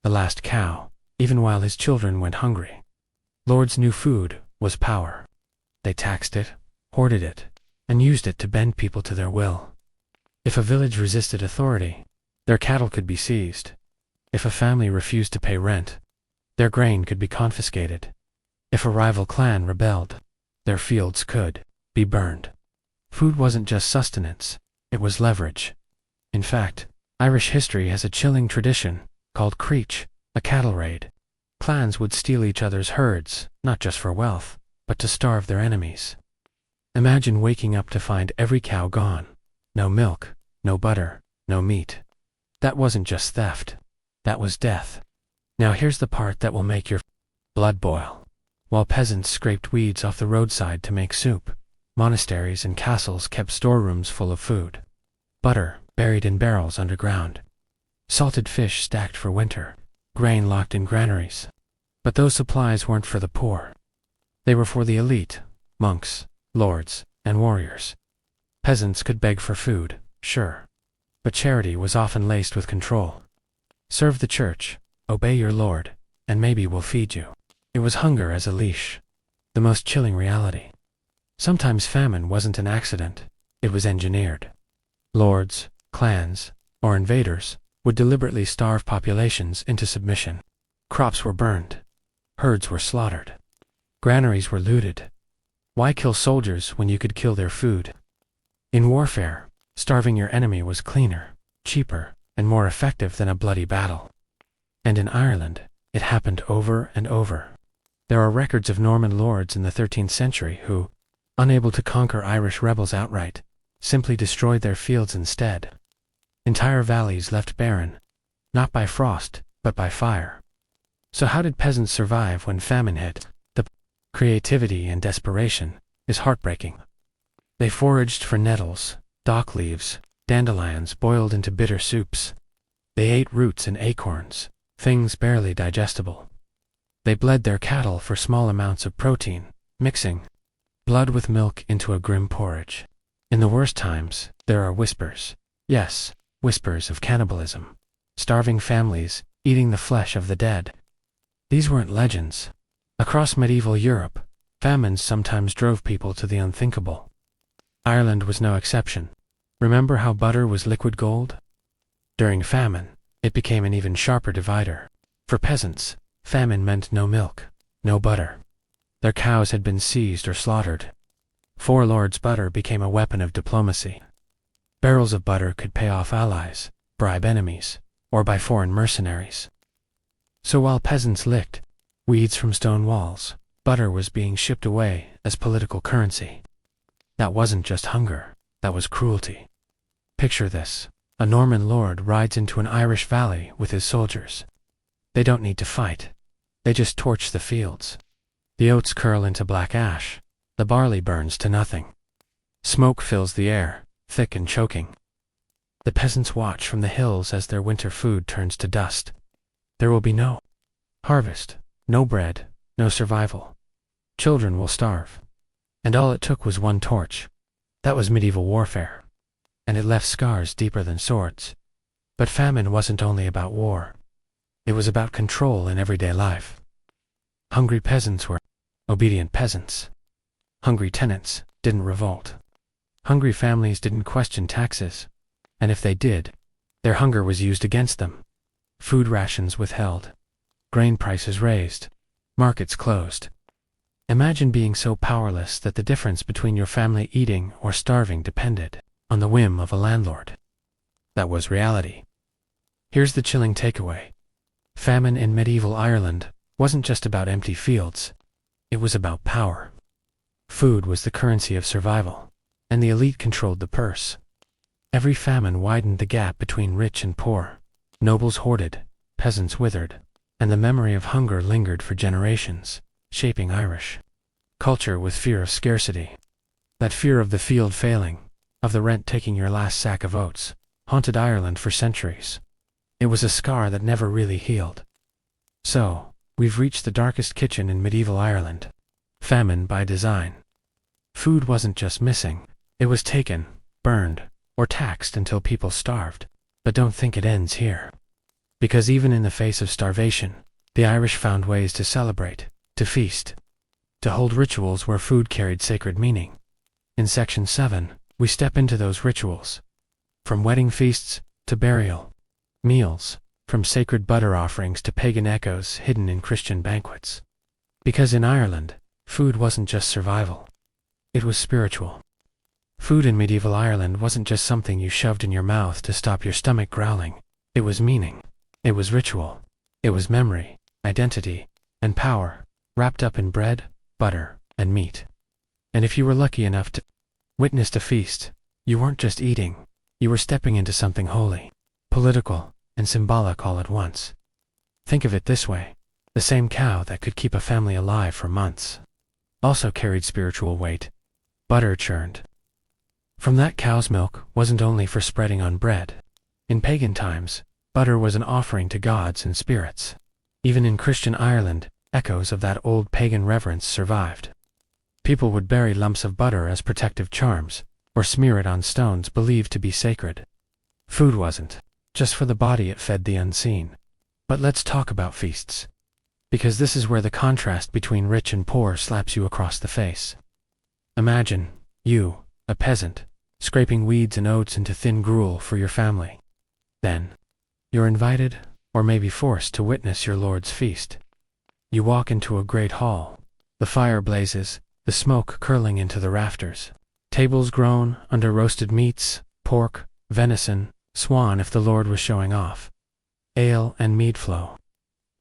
the last cow, even while his children went hungry. Lords knew food was power. They taxed it, hoarded it, and used it to bend people to their will. If a village resisted authority, their cattle could be seized. If a family refused to pay rent, their grain could be confiscated. If a rival clan rebelled, their fields could be burned. Food wasn't just sustenance, it was leverage. In fact, Irish history has a chilling tradition called creech, a cattle raid. Clans would steal each other's herds, not just for wealth, but to starve their enemies. Imagine waking up to find every cow gone. No milk, no butter, no meat. That wasn't just theft. That was death. Now here's the part that will make your blood boil. While peasants scraped weeds off the roadside to make soup, monasteries and castles kept storerooms full of food. Butter buried in barrels underground. Salted fish stacked for winter. Grain locked in granaries. But those supplies weren't for the poor. They were for the elite, monks, lords, and warriors. Peasants could beg for food, sure. But charity was often laced with control. Serve the church, obey your lord, and maybe we'll feed you. It was hunger as a leash. The most chilling reality. Sometimes famine wasn't an accident, it was engineered. Lords, clans, or invaders would deliberately starve populations into submission. Crops were burned. Herds were slaughtered. Granaries were looted. Why kill soldiers when you could kill their food? In warfare, starving your enemy was cleaner, cheaper, and more effective than a bloody battle. And in Ireland, it happened over and over. There are records of Norman lords in the 13th century who, unable to conquer Irish rebels outright, simply destroyed their fields instead. Entire valleys left barren, not by frost, but by fire. So how did peasants survive when famine hit? The creativity and desperation is heartbreaking. They foraged for nettles, dock leaves, dandelions boiled into bitter soups. They ate roots and acorns, things barely digestible. They bled their cattle for small amounts of protein, mixing blood with milk into a grim porridge. In the worst times, there are whispers. Yes, whispers of cannibalism. Starving families, eating the flesh of the dead. These weren't legends. Across medieval Europe, famines sometimes drove people to the unthinkable. Ireland was no exception. Remember how butter was liquid gold? During famine, it became an even sharper divider. For peasants, famine meant no milk, no butter. Their cows had been seized or slaughtered. For lords, butter became a weapon of diplomacy. Barrels of butter could pay off allies, bribe enemies, or buy foreign mercenaries. So while peasants licked weeds from stone walls, butter was being shipped away as political currency. That wasn't just hunger, that was cruelty. Picture this. A Norman lord rides into an Irish valley with his soldiers. They don't need to fight. They just torch the fields. The oats curl into black ash. The barley burns to nothing. Smoke fills the air, thick and choking. The peasants watch from the hills as their winter food turns to dust. There will be no harvest, no bread, no survival. Children will starve. And all it took was one torch. That was medieval warfare. And it left scars deeper than swords. But famine wasn't only about war. It was about control in everyday life. Hungry peasants were obedient peasants. Hungry tenants didn't revolt. Hungry families didn't question taxes. And if they did, their hunger was used against them. Food rations withheld. Grain prices raised. Markets closed. Imagine being so powerless that the difference between your family eating or starving depended on the whim of a landlord. That was reality. Here's the chilling takeaway. Famine in medieval Ireland wasn't just about empty fields. It was about power. Food was the currency of survival, and the elite controlled the purse. Every famine widened the gap between rich and poor. Nobles hoarded, peasants withered, and the memory of hunger lingered for generations, shaping Irish culture with fear of scarcity. That fear of the field failing, of the rent taking your last sack of oats, haunted Ireland for centuries. It was a scar that never really healed. So, we've reached the darkest kitchen in medieval Ireland. Famine by design. Food wasn't just missing, it was taken, burned, or taxed until people starved. But don't think it ends here. Because even in the face of starvation, the Irish found ways to celebrate, to feast, to hold rituals where food carried sacred meaning. In Section 7, we step into those rituals. From wedding feasts to burial meals, from sacred butter offerings to pagan echoes hidden in Christian banquets. Because in Ireland, food wasn't just survival. It was spiritual. Food in medieval Ireland wasn't just something you shoved in your mouth to stop your stomach growling. It was meaning. It was ritual. It was memory, identity, and power, wrapped up in bread, butter, and meat. And if you were lucky enough to witness a feast, you weren't just eating, you were stepping into something holy, political, and symbolic all at once. Think of it this way. The same cow that could keep a family alive for months also carried spiritual weight. Butter churned from that cow's milk wasn't only for spreading on bread. In pagan times, butter was an offering to gods and spirits. Even in Christian Ireland, echoes of that old pagan reverence survived. People would bury lumps of butter as protective charms, or smear it on stones believed to be sacred. Food wasn't just for the body, it fed the unseen. But let's talk about feasts. Because this is where the contrast between rich and poor slaps you across the face. Imagine, you, a peasant, scraping weeds and oats into thin gruel for your family. Then, you're invited, or maybe forced to witness your lord's feast. You walk into a great hall. The fire blazes, the smoke curling into the rafters. Tables groan under roasted meats, pork, venison, swan if the lord was showing off. Ale and mead flow.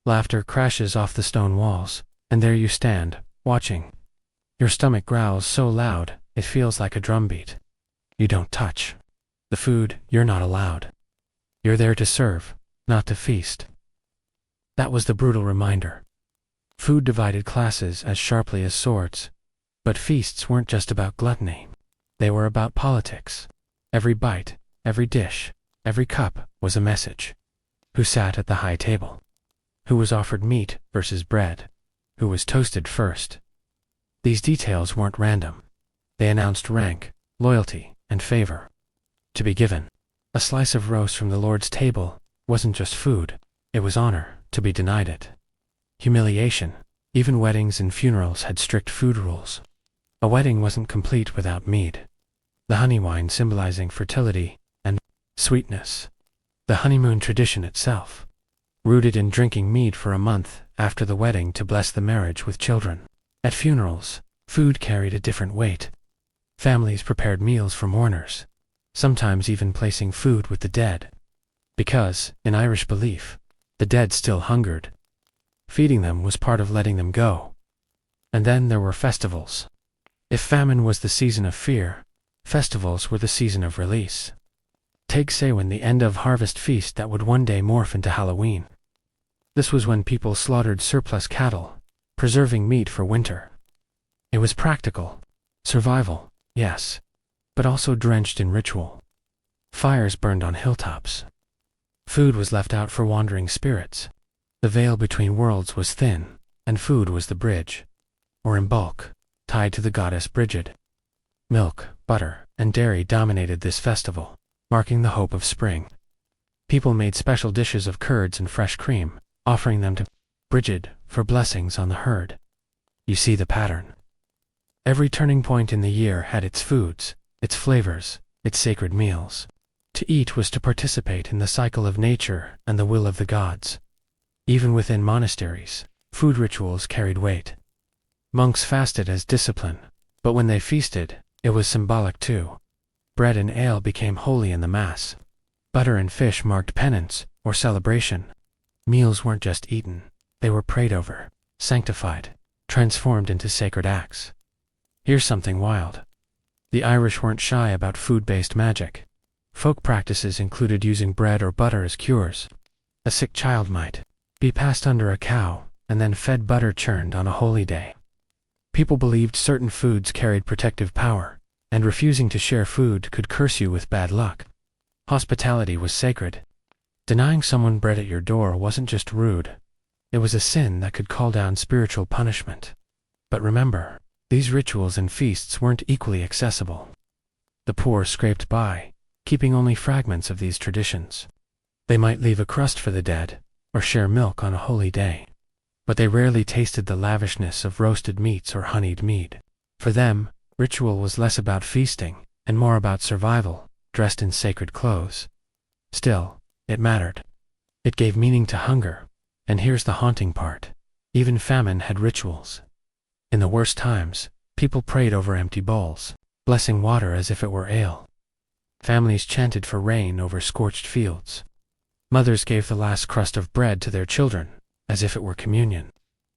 Laughter crashes off the stone walls, and there you stand, watching. Your stomach growls so loud, it feels like a drumbeat. You don't touch the food, you're not allowed. You're there to serve, not to feast. That was the brutal reminder. Food divided classes as sharply as swords. But feasts weren't just about gluttony. They were about politics. Every bite, every dish, every cup was a message. who sat at the high table, who was offered meat versus bread, who was toasted first. These details weren't random. They announced rank, loyalty, and favor. To be given a slice of roast from the Lord's table wasn't just food, it was honor. To be denied it, humiliation. Even weddings and funerals had strict food rules. A wedding wasn't complete without mead, the honey wine symbolizing fertility and sweetness. The honeymoon tradition itself, rooted in drinking mead for a month after the wedding to bless the marriage with children. At funerals, food carried a different weight. Families prepared meals for mourners, sometimes even placing food with the dead. Because, in Irish belief, the dead still hungered. Feeding them was part of letting them go. And then there were festivals. If famine was the season of fear, festivals were the season of release. Take Samhain, the end of harvest feast that would one day morph into Halloween. This was when people slaughtered surplus cattle, preserving meat for winter. It was practical. Survival, yes, but also drenched in ritual. Fires burned on hilltops. Food was left out for wandering spirits. The veil between worlds was thin, and food was the bridge, or in bulk, tied to the goddess Brigid. Milk, butter, and dairy dominated this festival, marking the hope of spring. People made special dishes of curds and fresh cream, offering them to Brigid for blessings on the herd. You see the pattern. Every turning point in the year had its foods, its flavors, its sacred meals. To eat was to participate in the cycle of nature and the will of the gods. Even within monasteries, food rituals carried weight. Monks fasted as discipline, but when they feasted, it was symbolic too. Bread and ale became holy in the Mass. Butter and fish marked penance or celebration. Meals weren't just eaten, they were prayed over, sanctified, transformed into sacred acts. Here's something wild. The Irish weren't shy about food-based magic. Folk practices included using bread or butter as cures. A sick child might be passed under a cow and then fed butter churned on a holy day. People believed certain foods carried protective power, and refusing to share food could curse you with bad luck. Hospitality was sacred. Denying someone bread at your door wasn't just rude, it was a sin that could call down spiritual punishment. But remember, these rituals and feasts weren't equally accessible. The poor scraped by, keeping only fragments of these traditions. They might leave a crust for the dead, or share milk on a holy day. But they rarely tasted the lavishness of roasted meats or honeyed mead. For them, ritual was less about feasting, and more about survival, dressed in sacred clothes. Still, it mattered. It gave meaning to hunger. And here's the haunting part. Even famine had rituals. In the worst times, people prayed over empty bowls, blessing water as if it were ale. Families chanted for rain over scorched fields. Mothers gave the last crust of bread to their children, as if it were communion.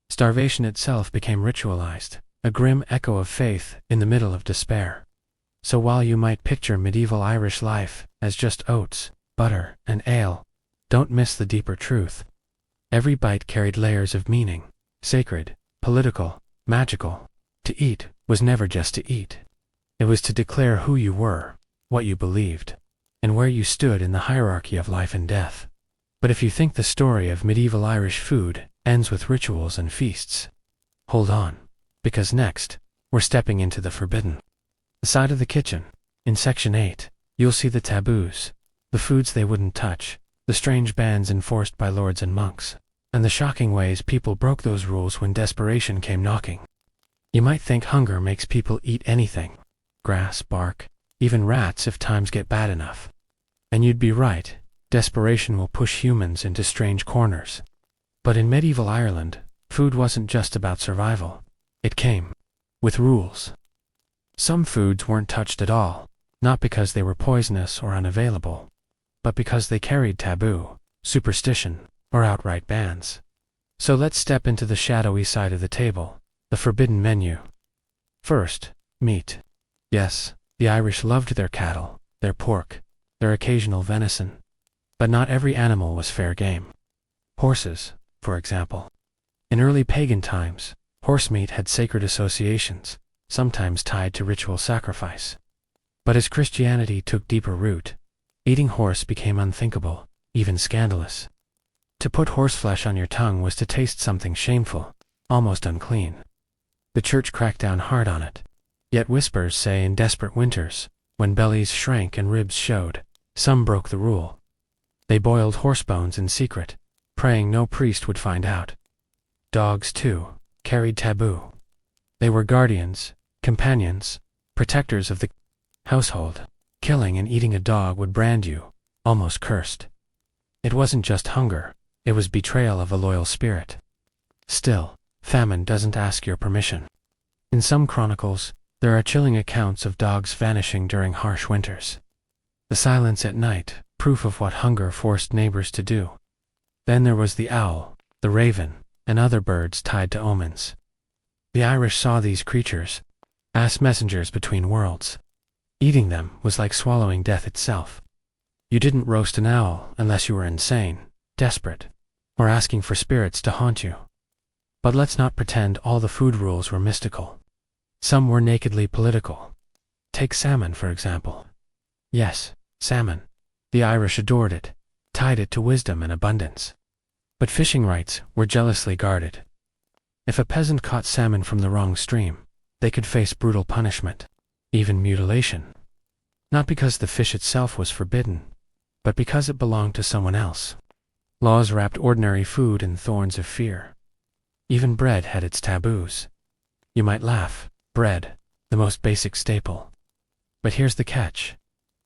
Starvation itself became ritualized, a grim echo of faith in the middle of despair. So while you might picture medieval Irish life as just oats, butter, and ale, don't miss the deeper truth. Every bite carried layers of meaning, sacred, political, magical. To eat was never just to eat. It was to declare who you were, what you believed, and where you stood in the hierarchy of life and death. But if you think the story of medieval Irish food ends with rituals and feasts, hold on, because next, we're stepping into the forbidden. The side of the kitchen. In Section 8, you'll see the taboos, the foods they wouldn't touch, the strange bans enforced by lords and monks, and the shocking ways people broke those rules when desperation came knocking. You might think hunger makes people eat anything, grass, bark, even rats if times get bad enough. And you'd be right, desperation will push humans into strange corners. But in medieval Ireland, food wasn't just about survival. It came with rules. Some foods weren't touched at all, not because they were poisonous or unavailable, but because they carried taboo, superstition, or outright bans. So let's step into the shadowy side of the table, the forbidden menu. First, meat. Yes, the Irish loved their cattle, their pork, their occasional venison. But not every animal was fair game. Horses, for example. In early pagan times, horse meat had sacred associations, sometimes tied to ritual sacrifice. But as Christianity took deeper root, eating horse became unthinkable, even scandalous. To put horseflesh on your tongue was to taste something shameful, almost unclean. The church cracked down hard on it. Yet whispers say in desperate winters, when bellies shrank and ribs showed, some broke the rule. They boiled horse bones in secret, praying no priest would find out. Dogs, too, carried taboo. They were guardians, companions, protectors of the household. Killing and eating a dog would brand you, almost cursed. It wasn't just hunger, it was betrayal of a loyal spirit. Still, famine doesn't ask your permission. In some chronicles, there are chilling accounts of dogs vanishing during harsh winters. The silence at night, proof of what hunger forced neighbors to do. Then there was the owl, the raven, and other birds tied to omens. The Irish saw these creatures as messengers between worlds. Eating them was like swallowing death itself. You didn't roast an owl unless you were insane, desperate, or asking for spirits to haunt you. But let's not pretend all the food rules were mystical. Some were nakedly political. Take salmon, for example. Yes, salmon. The Irish adored it, tied it to wisdom and abundance. But fishing rights were jealously guarded. If a peasant caught salmon from the wrong stream, they could face brutal punishment, even mutilation. Not because the fish itself was forbidden, but because it belonged to someone else. Laws wrapped ordinary food in thorns of fear. Even bread had its taboos. You might laugh, bread, the most basic staple. But here's the catch.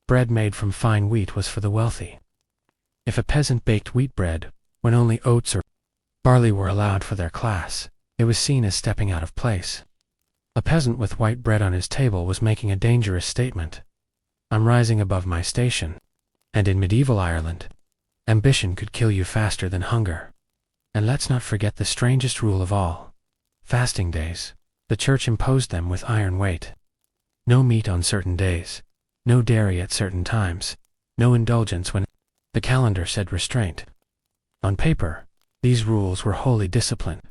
Bread made from fine wheat was for the wealthy. If a peasant baked wheat bread, when only oats or barley were allowed for their class, it was seen as stepping out of place. A peasant with white bread on his table was making a dangerous statement. I'm rising above my station. And in medieval Ireland, ambition could kill you faster than hunger. And let's not forget the strangest rule of all. Fasting days. The church imposed them with iron weight. No meat on certain days. No dairy at certain times. No indulgence when the calendar said restraint. On paper, these rules were holy discipline.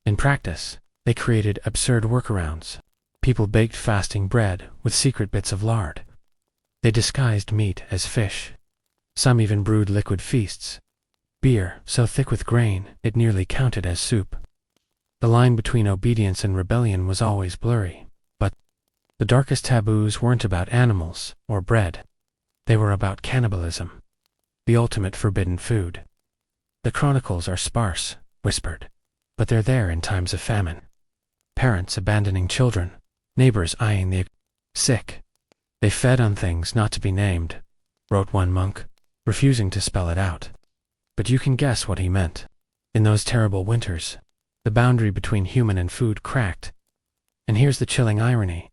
In practice, they created absurd workarounds. People baked fasting bread with secret bits of lard. They disguised meat as fish. Some even brewed liquid feasts. Beer so thick with grain it nearly counted as soup. The line between obedience and rebellion was always blurry, but the darkest taboos weren't about animals or bread. They were about cannibalism, the ultimate forbidden food. The chronicles are sparse, whispered, but they're there in times of famine. Parents abandoning children, neighbors eyeing the sick. They fed on things not to be named, wrote one monk, refusing to spell it out. But you can guess what he meant. In those terrible winters, the boundary between human and food cracked. And here's the chilling irony.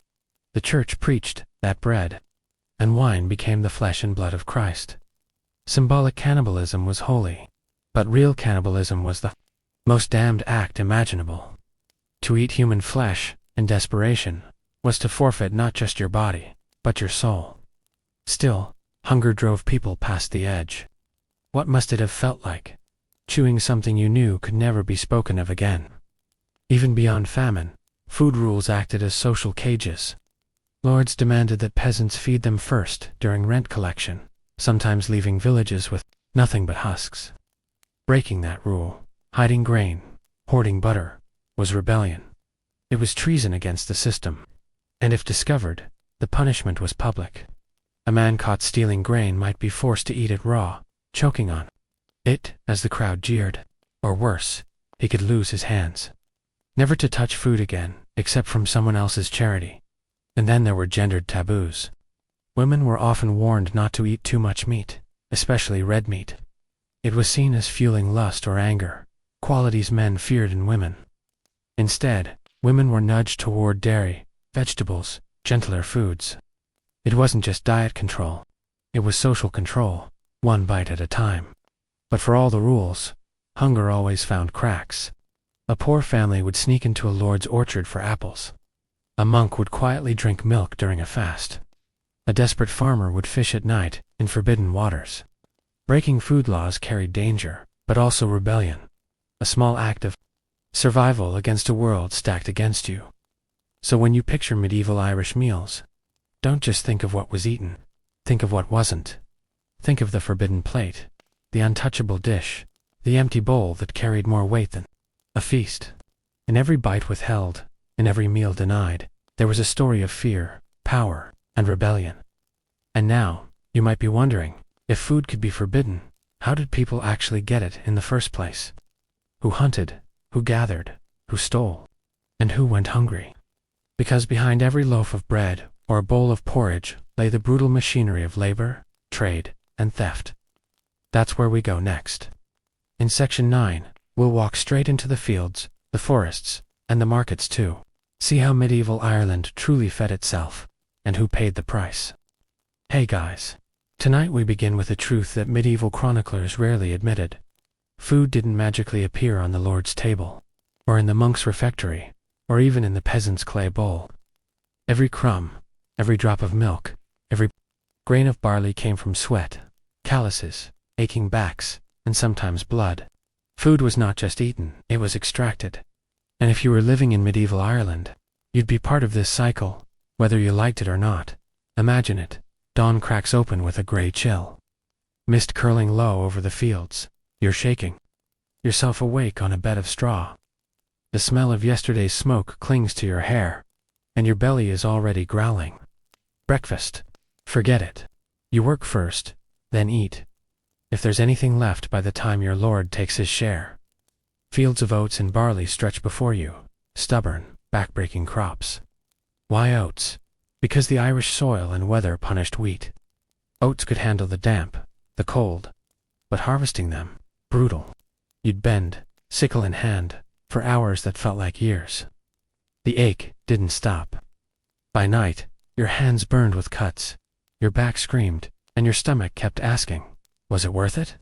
The church preached that bread and wine became the flesh and blood of Christ. Symbolic cannibalism was holy, but real cannibalism was the most damned act imaginable. To eat human flesh, in desperation, was to forfeit not just your body, but your soul. Still, hunger drove people past the edge. What must it have felt like? Chewing something you knew could never be spoken of again. Even beyond famine, food rules acted as social cages. Lords demanded that peasants feed them first during rent collection, sometimes leaving villages with nothing but husks. Breaking that rule, hiding grain, hoarding butter, was rebellion. It was treason against the system. And if discovered, the punishment was public. A man caught stealing grain might be forced to eat it raw, choking on it as the crowd jeered. Or worse, he could lose his hands. Never to touch food again, except from someone else's charity. And then there were gendered taboos. Women were often warned not to eat too much meat, especially red meat. It was seen as fueling lust or anger, qualities men feared in women. Instead, women were nudged toward dairy, vegetables, gentler foods. It wasn't just diet control. It was social control, one bite at a time. But for all the rules, hunger always found cracks. A poor family would sneak into a lord's orchard for apples. A monk would quietly drink milk during a fast. A desperate farmer would fish at night in forbidden waters. Breaking food laws carried danger, but also rebellion. A small act of survival against a world stacked against you. So when you picture medieval Irish meals, don't just think of what was eaten. Think of what wasn't. Think of the forbidden plate, the untouchable dish, The empty bowl that carried more weight than a feast. In every bite withheld, in every meal denied, there was a story of fear, power, and rebellion. And now, you might be wondering, if food could be forbidden, how did people actually get it in the first place? Who hunted, who gathered, who stole, and who went hungry? Because behind every loaf of bread or a bowl of porridge lay the brutal machinery of labor, trade, and theft. That's where we go next. In Section 9, we'll walk straight into the fields, the forests, and the markets too. See how medieval Ireland truly fed itself, and who paid the price. Hey guys. Tonight we begin with a truth that medieval chroniclers rarely admitted. Food didn't magically appear on the Lord's table, or in the monk's refectory, or even in the peasant's clay bowl. Every crumb, every drop of milk, every grain of barley came from sweat, calluses, aching backs, and sometimes blood. Food was not just eaten, it was extracted. And if you were living in medieval Ireland, you'd be part of this cycle, whether you liked it or not. Imagine it. Dawn cracks open with a gray chill. Mist curling low over the fields. You're shaking yourself awake on a bed of straw. The smell of yesterday's smoke clings to your hair, and your belly is already growling. Breakfast. Forget it. You work first, then eat. If there's anything left by the time your lord takes his share. Fields of oats and barley stretch before you, stubborn, back-breaking crops. Why oats? Because the Irish soil and weather punished wheat. Oats could handle the damp, the cold, but harvesting them, brutal. You'd bend, sickle in hand, for hours that felt like years. The ache didn't stop. By night, your hands burned with cuts, your back screamed, and your stomach kept asking, was it worth it?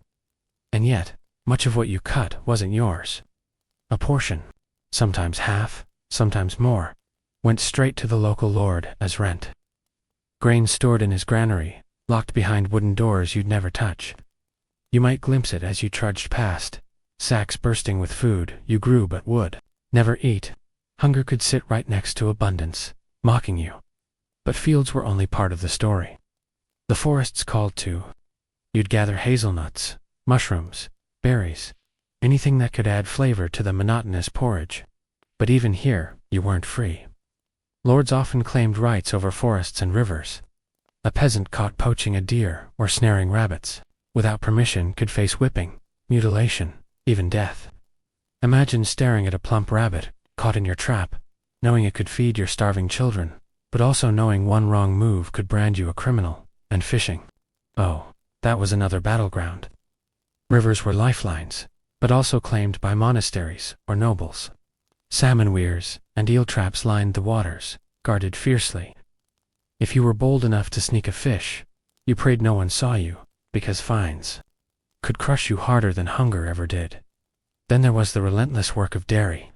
And yet, much of what you cut wasn't yours. A portion, sometimes half, sometimes more, went straight to the local lord as rent. Grain stored in his granary, locked behind wooden doors you'd never touch. You might glimpse it as you trudged past, sacks bursting with food you grew but would never eat. Hunger could sit right next to abundance, mocking you. But fields were only part of the story. The forests called too. You'd gather hazelnuts, mushrooms, berries, anything that could add flavor to the monotonous porridge. But even here, you weren't free. Lords often claimed rights over forests and rivers. A peasant caught poaching a deer or snaring rabbits, without permission, could face whipping, mutilation, even death. Imagine staring at a plump rabbit, caught in your trap, knowing it could feed your starving children, but also knowing one wrong move could brand you a criminal, and fishing. Oh, that was another battleground. Rivers were lifelines, but also claimed by monasteries or nobles. Salmon weirs and eel traps lined the waters, guarded fiercely. If you were bold enough to sneak a fish, you prayed no one saw you, because fines could crush you harder than hunger ever did. Then there was the relentless work of dairy.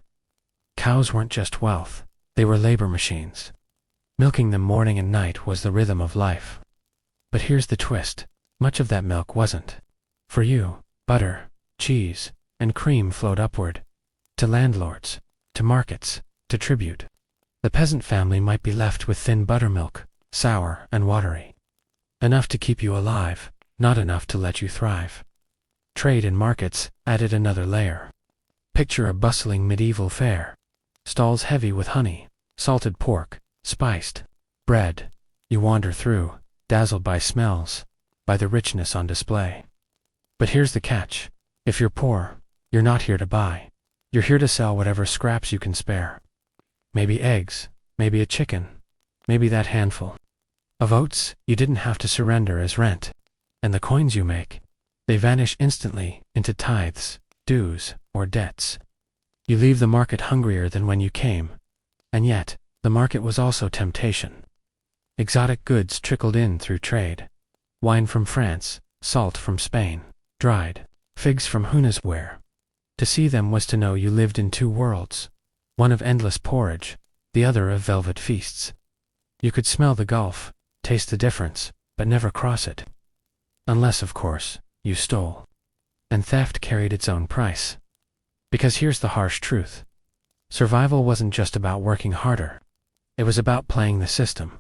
Cows weren't just wealth, they were labor machines. Milking them morning and night was the rhythm of life. But here's the twist, much of that milk wasn't. For you, butter, cheese, and cream flowed upward, to landlords, to markets, to tribute. The peasant family might be left with thin buttermilk, sour and watery. Enough to keep you alive, not enough to let you thrive. Trade and markets added another layer. Picture a bustling medieval fair. Stalls heavy with honey, salted pork, spiced bread. You wander through, dazzled by smells, by the richness on display. But here's the catch. If you're poor, you're not here to buy. You're here to sell whatever scraps you can spare. Maybe eggs, maybe a chicken, maybe that handful of oats you didn't have to surrender as rent. And the coins you make, they vanish instantly into tithes, dues, or debts. You leave the market hungrier than when you came, and yet, the market was also temptation. Exotic goods trickled in through trade. Wine from France, salt from Spain, dried figs from Hunesware. To see them was to know you lived in two worlds, one of endless porridge, the other of velvet feasts. You could smell the gulf, taste the difference, but never cross it. Unless, of course, you stole. And theft carried its own price. Because here's the harsh truth. Survival wasn't just about working harder. It was about playing the system.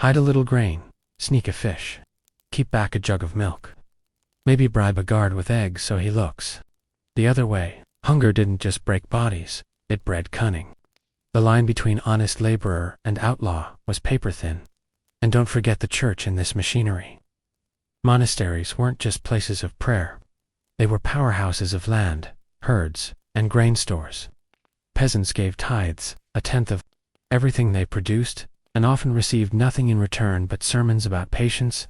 Hide a little grain, sneak a fish, keep back a jug of milk. Maybe bribe a guard with eggs so he looks. The other way, hunger didn't just break bodies, it bred cunning. The line between honest laborer and outlaw was paper thin. And don't forget the church in this machinery. Monasteries weren't just places of prayer. They were powerhouses of land, herds, and grain stores. Peasants gave tithes, a tenth of everything they produced, and often received nothing in return but sermons about patience.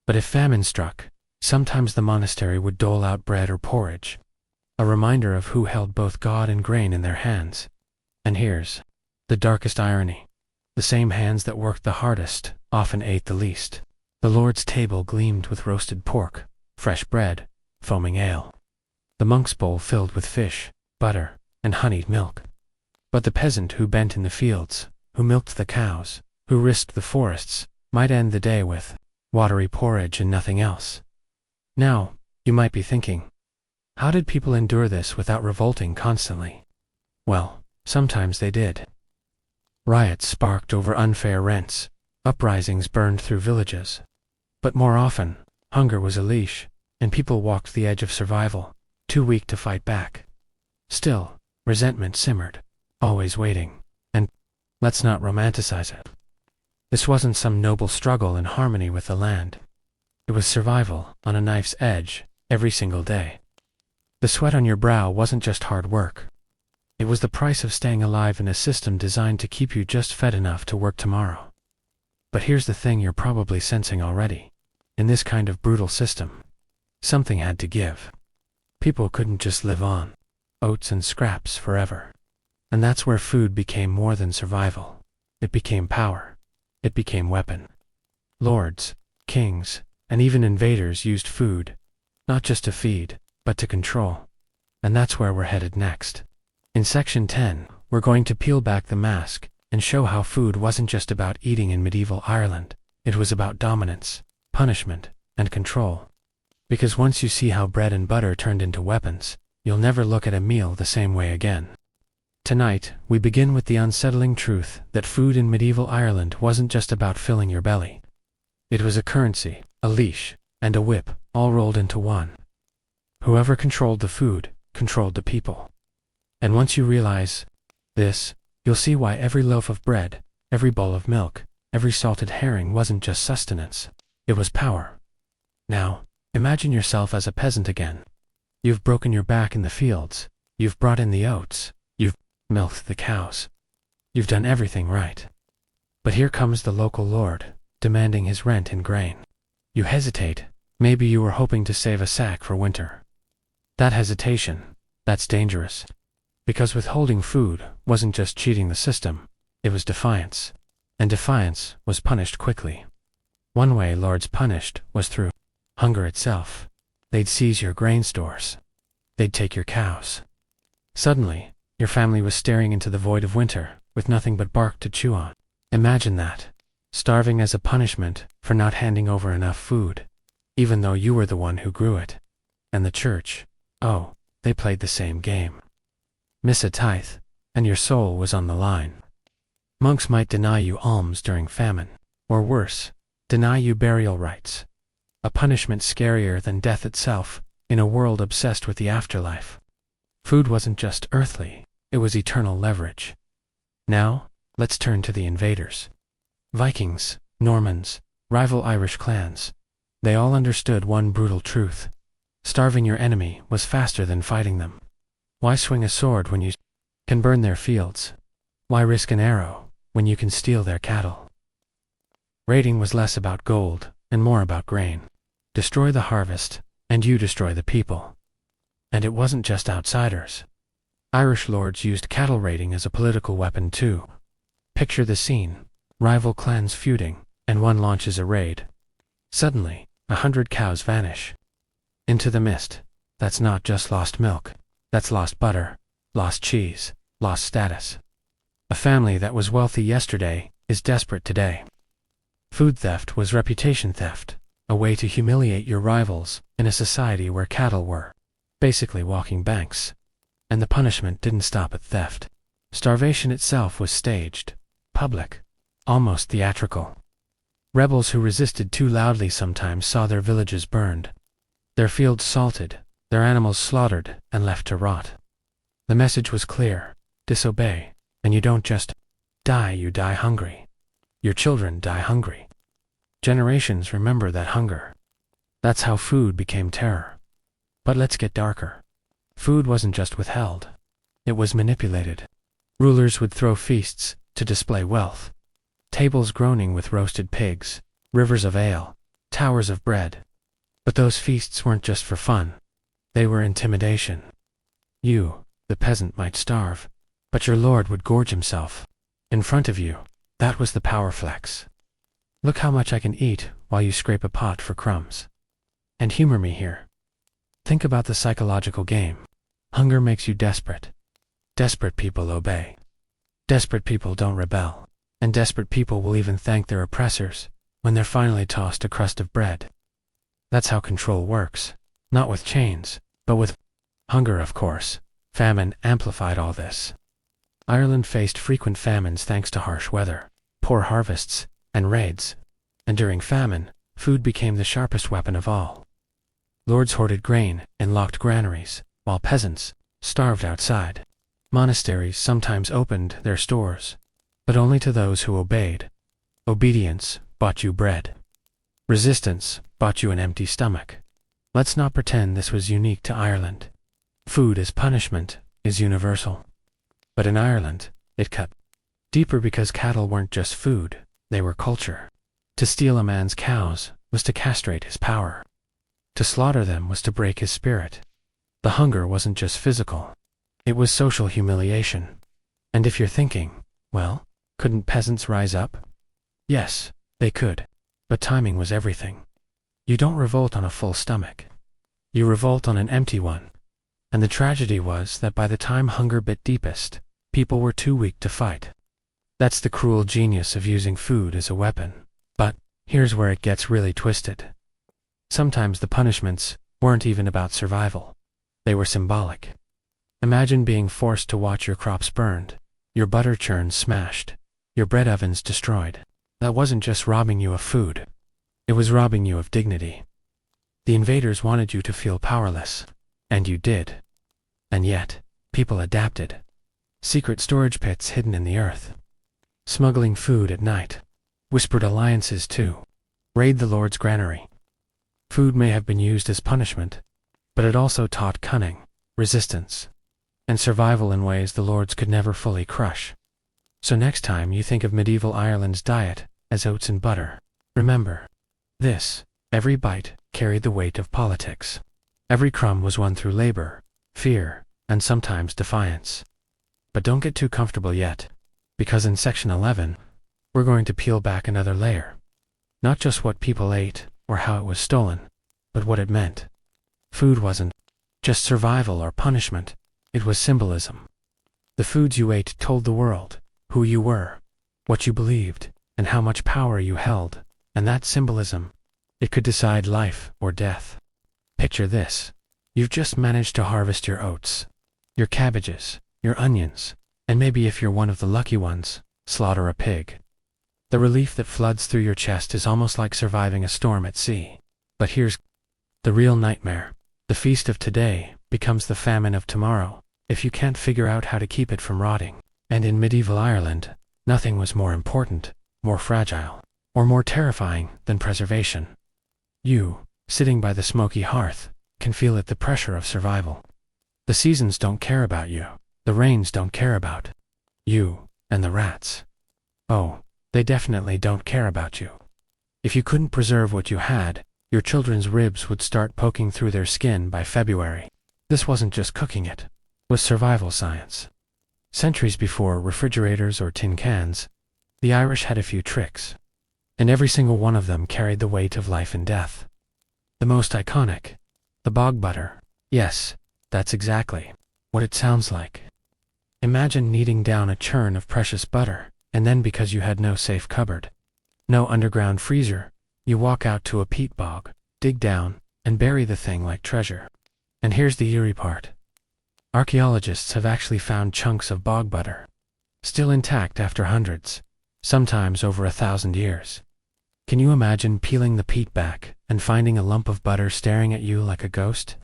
But if famine struck, sometimes the monastery would dole out bread or porridge, a reminder of who held both God and grain in their hands. And here's the darkest irony. The same hands that worked the hardest often ate the least. The Lord's table gleamed with roasted pork, fresh bread, foaming ale. The monk's bowl filled with fish, butter, and honeyed milk. But the peasant who bent in the fields, who milked the cows, who risked the forests, might end the day with watery porridge and nothing else. Now, you might be thinking, how did people endure this without revolting constantly? Well, sometimes they did. Riots sparked over unfair rents, uprisings burned through villages. But more often, hunger was a leash, and people walked the edge of survival, too weak to fight back. Still, resentment simmered, always waiting, and let's not romanticize it. This wasn't some noble struggle in harmony with the land. It was survival on a knife's edge, every single day. The sweat on your brow wasn't just hard work. It was the price of staying alive in a system designed to keep you just fed enough to work tomorrow. But here's the thing you're probably sensing already. In this kind of brutal system, something had to give. People couldn't just live on oats and scraps forever. And that's where food became more than survival. It became power. It became weapon. Lords, kings, and even invaders used food, not just to feed, but to control. And that's where we're headed next. In Section 10, we're going to peel back the mask and show how food wasn't just about eating in medieval Ireland. It was about dominance, punishment, and control. Because once you see how bread and butter turned into weapons, you'll never look at a meal the same way again. Tonight, we begin with the unsettling truth that food in medieval Ireland wasn't just about filling your belly. It was a currency, a leash, and a whip, all rolled into one. Whoever controlled the food, controlled the people. And once you realize this, you'll see why every loaf of bread, every bowl of milk, every salted herring wasn't just sustenance. It was power. Now, imagine yourself as a peasant again. You've broken your back in the fields. You've brought in the oats. You've milked the cows. You've done everything right. But here comes the local lord, demanding his rent in grain. You hesitate. Maybe you were hoping to save a sack for winter. That hesitation, that's dangerous. Because withholding food wasn't just cheating the system, it was defiance. And defiance was punished quickly. One way lords punished was through hunger itself. They'd seize your grain stores. They'd take your cows. Suddenly, your family was staring into the void of winter, with nothing but bark to chew on. Imagine that. Starving as a punishment for not handing over enough food, even though you were the one who grew it. And the church, oh, they played the same game. Miss a tithe, and your soul was on the line. Monks might deny you alms during famine, or worse, deny you burial rites. A punishment scarier than death itself, in a world obsessed with the afterlife. Food wasn't just earthly, it was eternal leverage. Now, let's turn to the invaders. Vikings, Normans, rival Irish clans. They all understood one brutal truth. Starving your enemy was faster than fighting them. Why swing a sword when you can burn their fields? Why risk an arrow when you can steal their cattle? Raiding was less about gold and more about grain. Destroy the harvest, and you destroy the people. And it wasn't just outsiders. Irish lords used cattle raiding as a political weapon too. Picture the scene. Rival clans feuding, and one launches a raid. Suddenly, 100 cows vanish. Into the mist. That's not just lost milk. That's lost butter, lost cheese, lost status. A family that was wealthy yesterday is desperate today. Food theft was reputation theft, a way to humiliate your rivals in a society where cattle were basically walking banks. And the punishment didn't stop at theft. Starvation itself was staged, public, almost theatrical. Rebels who resisted too loudly sometimes saw their villages burned, their fields salted, their animals slaughtered and left to rot. The message was clear: disobey, and you don't just die, you die hungry. Your children die hungry. Generations remember that hunger. That's how food became terror. But let's get darker. Food wasn't just withheld. It was manipulated. Rulers would throw feasts to display wealth. Tables groaning with roasted pigs, rivers of ale, towers of bread. But those feasts weren't just for fun. They were intimidation. You, the peasant, might starve, but your lord would gorge himself. In front of you, that was the power flex. Look how much I can eat while you scrape a pot for crumbs. And humor me here. Think about the psychological game. Hunger makes you desperate. Desperate people obey. Desperate people don't rebel. And desperate people will even thank their oppressors when they're finally tossed a crust of bread. That's how control works. Not with chains, but with hunger, of course. Famine amplified all this. Ireland faced frequent famines thanks to harsh weather, poor harvests, and raids. And during famine, food became the sharpest weapon of all. Lords hoarded grain in locked granaries, while peasants starved outside. Monasteries sometimes opened their stores, but only to those who obeyed. Obedience bought you bread. Resistance bought you an empty stomach. Let's not pretend this was unique to Ireland. Food as punishment is universal. But in Ireland, it cut deeper because cattle weren't just food, they were culture. To steal a man's cows was to castrate his power. To slaughter them was to break his spirit. The hunger wasn't just physical. It was social humiliation. And if you're thinking, well, couldn't peasants rise up? Yes, they could. But timing was everything. You don't revolt on a full stomach. You revolt on an empty one. And the tragedy was that by the time hunger bit deepest, people were too weak to fight. That's the cruel genius of using food as a weapon. But here's where it gets really twisted. Sometimes the punishments weren't even about survival. They were symbolic. Imagine being forced to watch your crops burned, your butter churns smashed, your bread ovens destroyed. That wasn't just robbing you of food. It was robbing you of dignity. The invaders wanted you to feel powerless. And you did. And yet, people adapted. Secret storage pits hidden in the earth. Smuggling food at night. Whispered alliances too. Raid the Lord's granary. Food may have been used as punishment, but it also taught cunning, resistance, and survival in ways the Lords could never fully crush. So next time you think of medieval Ireland's diet as oats and butter, remember this: every bite carried the weight of politics. Every crumb was won through labor, fear, and sometimes defiance. But don't get too comfortable yet, because in Section 11, we're going to peel back another layer. Not just what people ate or how it was stolen, but what it meant. Food wasn't just survival or punishment, it was symbolism. The foods you ate told the world who you were, what you believed, and how much power you held, and that symbolism, it could decide life or death. Picture this: you've just managed to harvest your oats, your cabbages, your onions, and maybe if you're one of the lucky ones, slaughter a pig. The relief that floods through your chest is almost like surviving a storm at sea. But here's the real nightmare. The feast of today becomes the famine of tomorrow, if you can't figure out how to keep it from rotting. And in medieval Ireland, nothing was more important, more fragile, or more terrifying than preservation. You, sitting by the smoky hearth, can feel it, the pressure of survival. The seasons don't care about you. The rains don't care about you. And the rats, oh, they definitely don't care about you. If you couldn't preserve what you had, your children's ribs would start poking through their skin by February. This wasn't just cooking, it was survival science. Centuries before refrigerators or tin cans, the Irish had a few tricks. And every single one of them carried the weight of life and death. The most iconic, the bog butter. Yes, that's exactly what it sounds like. Imagine kneading down a churn of precious butter, and then because you had no safe cupboard, no underground freezer, you walk out to a peat bog, dig down, and bury the thing like treasure. And here's the eerie part. Archaeologists have actually found chunks of bog butter, still intact after hundreds, sometimes over 1,000 years. Can you imagine peeling the peat back and finding a lump of butter staring at you like a ghost?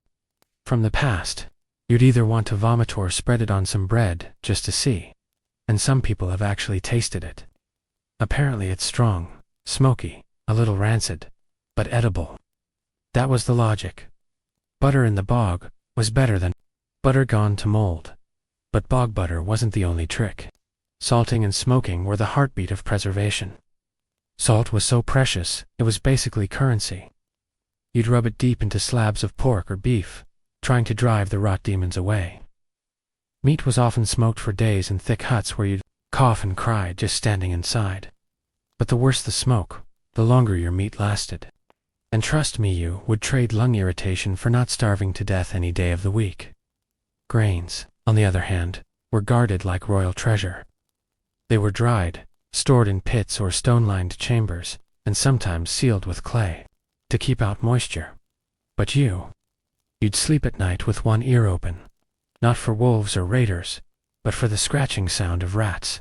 from the past. You'd either want to vomit or spread it on some bread just to see. And some people have actually tasted it. Apparently it's strong, smoky, a little rancid, but edible. That was the logic. Butter in the bog was better than butter gone to mold. But bog butter wasn't the only trick. Salting and smoking were the heartbeat of preservation. Salt was so precious, it was basically currency. You'd rub it deep into slabs of pork or beef, trying to drive the rot demons away. Meat was often smoked for days in thick huts where you'd cough and cry just standing inside. But the worse the smoke, the longer your meat lasted. And trust me, you would trade lung irritation for not starving to death any day of the week. Grains, on the other hand, were guarded like royal treasure. They were dried, stored in pits or stone-lined chambers, and sometimes sealed with clay, to keep out moisture. But you'd sleep at night with one ear open, not for wolves or raiders, but for the scratching sound of rats.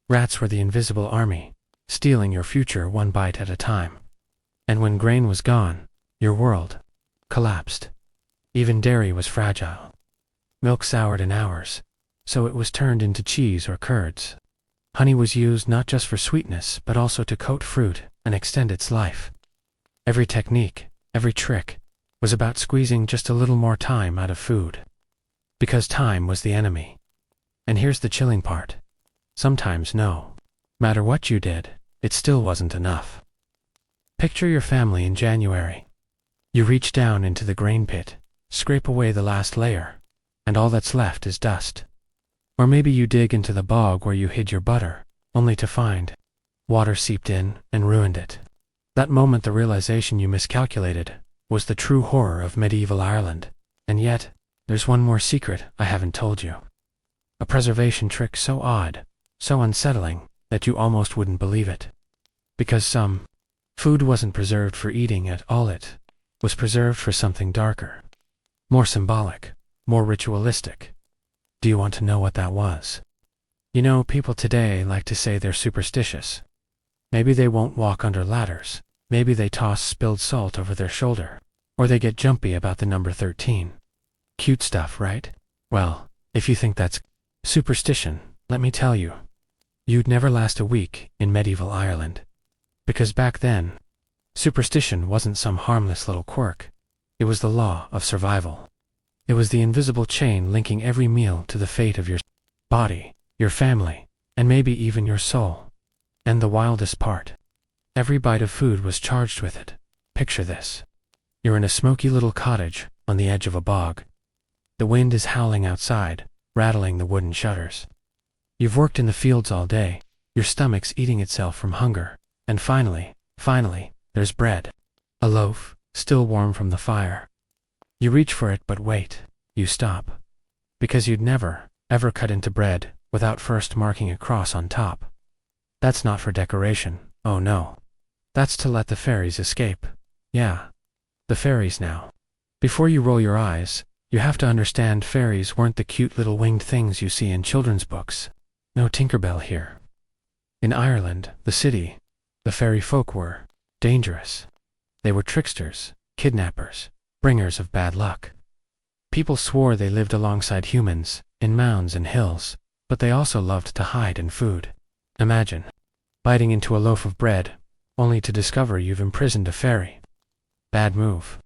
Rats were the invisible army, stealing your future one bite at a time. And when grain was gone, your world collapsed. Even dairy was fragile. Milk soured in hours, so it was turned into cheese or curds. Honey was used not just for sweetness, but also to coat fruit and extend its life. Every technique, every trick, was about squeezing just a little more time out of food. Because time was the enemy. And here's the chilling part. Sometimes no matter what you did, it still wasn't enough. Picture your family in January. You reach down into the grain pit, scrape away the last layer, and all that's left is dust. Or maybe you dig into the bog where you hid your butter, only to find water seeped in and ruined it. That moment, the realization you miscalculated was the true horror of medieval Ireland. And yet, there's one more secret I haven't told you. A preservation trick so odd, so unsettling, that you almost wouldn't believe it. Because some food wasn't preserved for eating at all, it was preserved for something darker, more symbolic, more ritualistic. Do you want to know what that was? You know, people today like to say they're superstitious. Maybe they won't walk under ladders, maybe they toss spilled salt over their shoulder, or they get jumpy about the number 13. Cute stuff, right? Well, if you think that's superstition, let me tell you, you'd never last a week in medieval Ireland. Because back then, superstition wasn't some harmless little quirk. It was the law of survival. It was the invisible chain linking every meal to the fate of your body, your family, and maybe even your soul. And the wildest part, every bite of food was charged with it. Picture this. You're in a smoky little cottage on the edge of a bog. The wind is howling outside, rattling the wooden shutters. You've worked in the fields all day, your stomach's eating itself from hunger, and finally, there's bread. A loaf, still warm from the fire. You reach for it, but wait, you stop. Because you'd never, ever cut into bread without first marking a cross on top. That's not for decoration, oh no. That's to let the fairies escape. Yeah, the fairies now. Before you roll your eyes, you have to understand fairies weren't the cute little winged things you see in children's books. No Tinkerbell here. In Ireland, the city, the fairy folk were dangerous. They were tricksters, kidnappers, bringers of bad luck. People swore they lived alongside humans, in mounds and hills, but they also loved to hide in food. Imagine biting into a loaf of bread, only to discover you've imprisoned a fairy. Bad move.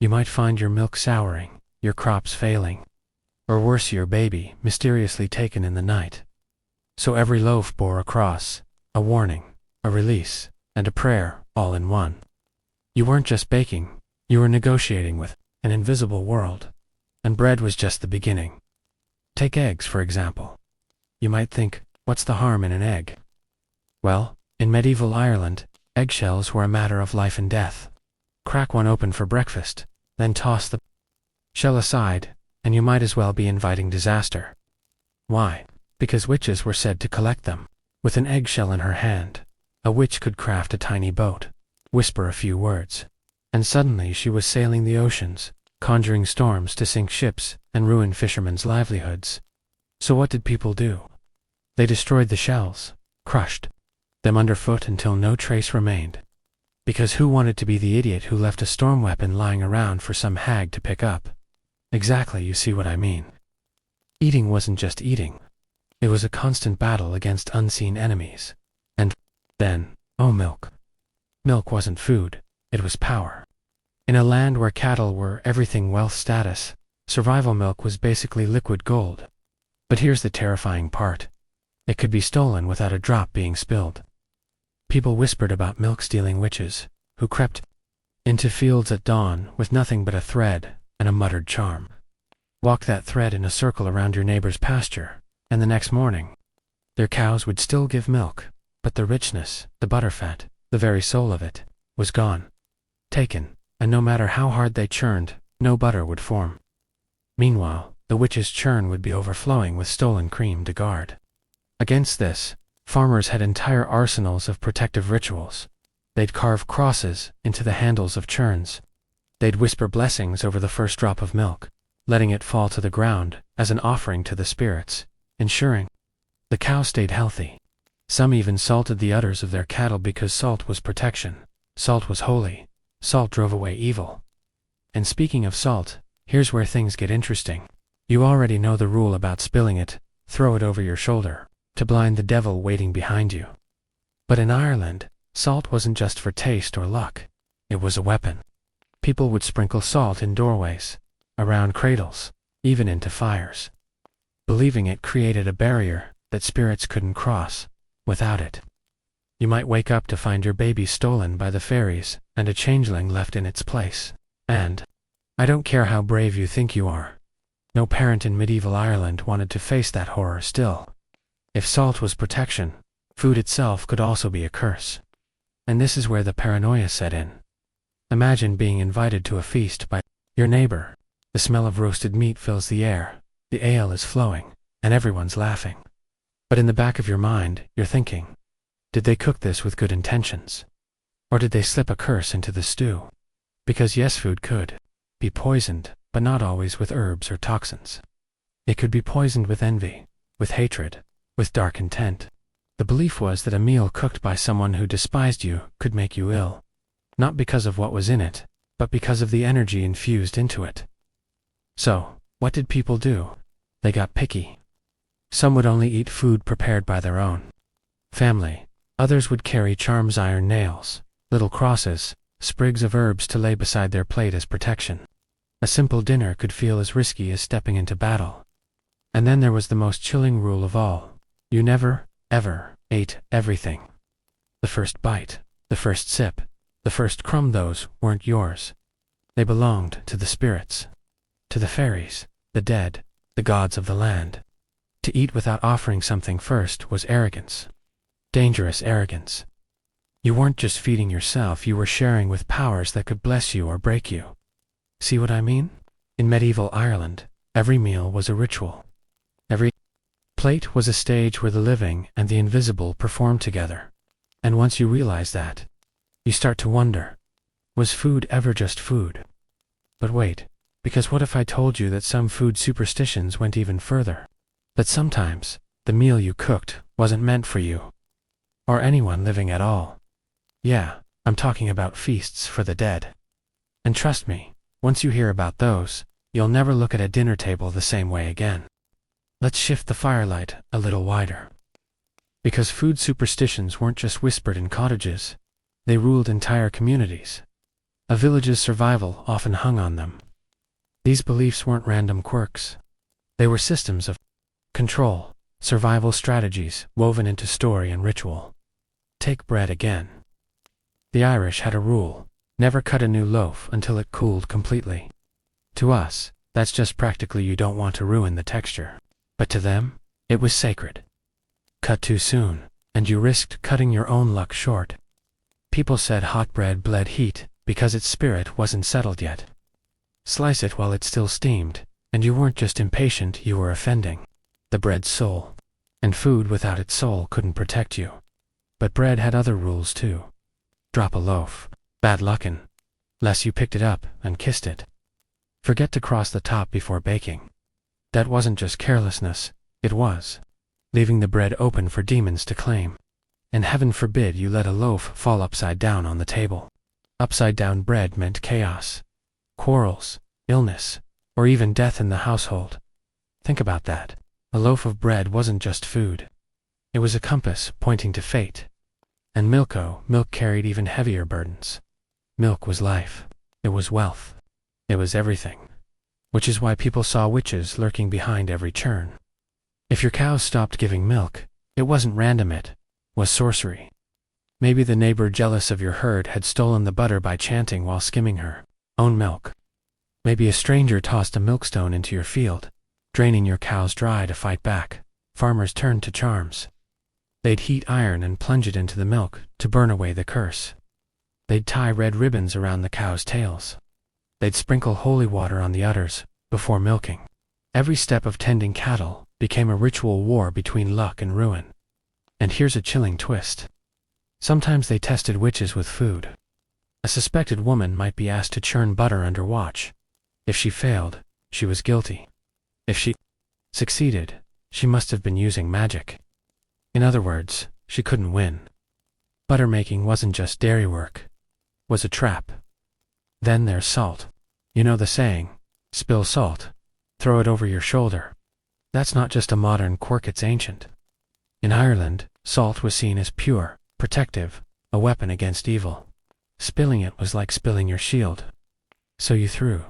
You might find your milk souring, your crops failing, or worse, your baby mysteriously taken in the night. So every loaf bore a cross, a warning, a release, and a prayer, all in one. You weren't just baking, you were negotiating with an invisible world. And bread was just the beginning. Take eggs, for example. You might think, what's the harm in an egg? Well, in medieval Ireland, eggshells were a matter of life and death. Crack one open for breakfast, then toss the shell aside, and you might as well be inviting disaster. Why? Because witches were said to collect them. With an eggshell in her hand, a witch could craft a tiny boat, whisper a few words, and suddenly she was sailing the oceans, conjuring storms to sink ships and ruin fishermen's livelihoods. So what did people do? They destroyed the shells, crushed them underfoot until no trace remained. Because who wanted to be the idiot who left a storm weapon lying around for some hag to pick up? Exactly, you see what I mean. Eating wasn't just eating. It was a constant battle against unseen enemies. And then, oh, milk. Milk wasn't food, it was power. In a land where cattle were everything wealth status, survival milk was basically liquid gold. But here's the terrifying part. It could be stolen without a drop being spilled. People whispered about milk-stealing witches, who crept into fields at dawn with nothing but a thread and a muttered charm. Walk that thread in a circle around your neighbor's pasture, and the next morning, their cows would still give milk, but the richness, the butterfat, the very soul of it, was gone. Taken, and no matter how hard they churned, no butter would form. Meanwhile, the witch's churn would be overflowing with stolen cream to guard. Against this, farmers had entire arsenals of protective rituals. They'd carve crosses into the handles of churns. They'd whisper blessings over the first drop of milk, letting it fall to the ground as an offering to the spirits, ensuring the cow stayed healthy. Some even salted the udders of their cattle because salt was protection. Salt was holy. Salt drove away evil. And speaking of salt, here's where things get interesting. You already know the rule about spilling it, throw it over your shoulder, to blind the devil waiting behind you. But in Ireland, salt wasn't just for taste or luck. It was a weapon. People would sprinkle salt in doorways, around cradles, even into fires, believing it created a barrier that spirits couldn't cross. Without it, you might wake up to find your baby stolen by the fairies and a changeling left in its place. And I don't care how brave you think you are. No parent in medieval Ireland wanted to face that horror still. If salt was protection, food itself could also be a curse. And this is where the paranoia set in. Imagine being invited to a feast by your neighbor. The smell of roasted meat fills the air, the ale is flowing, and everyone's laughing. But in the back of your mind, you're thinking, did they cook this with good intentions? Or did they slip a curse into the stew? Because yes, food could be poisoned, but not always with herbs or toxins. It could be poisoned with envy, with hatred, with dark intent. The belief was that a meal cooked by someone who despised you could make you ill, not because of what was in it, but because of the energy infused into it. So, what did people do? They got picky. Some would only eat food prepared by their own family. Others would carry charms, iron nails, little crosses, sprigs of herbs to lay beside their plate as protection. A simple dinner could feel as risky as stepping into battle. And then there was the most chilling rule of all. You never, ever, ate everything. The first bite, the first sip, the first crumb, those weren't yours. They belonged to the spirits, to the fairies, the dead, the gods of the land. To eat without offering something first was arrogance. Dangerous arrogance. You weren't just feeding yourself, you were sharing with powers that could bless you or break you. See what I mean? In medieval Ireland, every meal was a ritual. Every plate was a stage where the living and the invisible performed together. And once you realize that, you start to wonder, was food ever just food? But wait, because what if I told you that some food superstitions went even further? That sometimes, the meal you cooked wasn't meant for you, or anyone living at all. Yeah, I'm talking about feasts for the dead. And trust me, once you hear about those, you'll never look at a dinner table the same way again. Let's shift the firelight a little wider. Because food superstitions weren't just whispered in cottages, they ruled entire communities. A village's survival often hung on them. These beliefs weren't random quirks. They were systems of control, survival strategies woven into story and ritual. Take bread again. The Irish had a rule: never cut a new loaf until it cooled completely. To us, that's just practically you don't want to ruin the texture. But to them, it was sacred. Cut too soon, and you risked cutting your own luck short. People said hot bread bled heat because its spirit wasn't settled yet. Slice it while it's still steamed, and you weren't just impatient, you were offending the bread's soul. And food without its soul couldn't protect you. But bread had other rules too. Drop a loaf, bad luckin', lest you picked it up and kissed it. Forget to cross the top before baking. That wasn't just carelessness, it was leaving the bread open for demons to claim. And heaven forbid you let a loaf fall upside down on the table. Upside down bread meant chaos, quarrels, illness, or even death in the household. Think about that. A loaf of bread wasn't just food. It was a compass pointing to fate. And milk carried even heavier burdens. Milk was life. It was wealth. It was everything. Which is why people saw witches lurking behind every churn. If your cows stopped giving milk, it wasn't random, it was sorcery. Maybe the neighbor jealous of your herd had stolen the butter by chanting while skimming her own milk. Maybe a stranger tossed a milkstone into your field, draining your cows dry to fight back. Farmers turned to charms. They'd heat iron and plunge it into the milk to burn away the curse. They'd tie red ribbons around the cows' tails. They'd sprinkle holy water on the udders before milking. Every step of tending cattle became a ritual war between luck and ruin. And here's a chilling twist. Sometimes they tested witches with food. A suspected woman might be asked to churn butter under watch. If she failed, she was guilty. If she succeeded, she must have been using magic. In other words, she couldn't win. Butter making wasn't just dairy work. It was a trap. Then there's salt. You know the saying, spill salt, throw it over your shoulder. That's not just a modern quirk, it's ancient. In Ireland, salt was seen as pure, protective, a weapon against evil. Spilling it was like spilling your shield. So you threw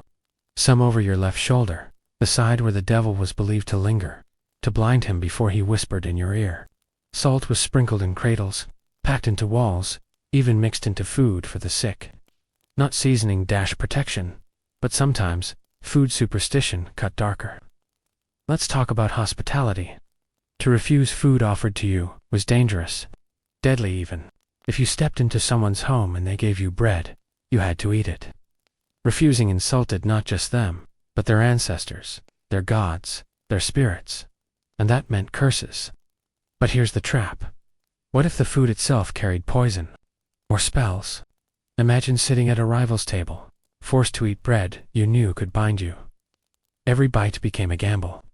some over your left shoulder, the side where the devil was believed to linger, to blind him before he whispered in your ear. Salt was sprinkled in cradles, packed into walls, even mixed into food for the sick. Not seasoning dash protection, but sometimes food superstition cut darker. Let's talk about hospitality. To refuse food offered to you was dangerous, deadly even. If you stepped into someone's home and they gave you bread, you had to eat it. Refusing insulted not just them, but their ancestors, their gods, their spirits. And that meant curses. But here's the trap. What if the food itself carried poison? Or spells? Imagine sitting at a rival's table, forced to eat bread you knew could bind you. Every bite became a gamble.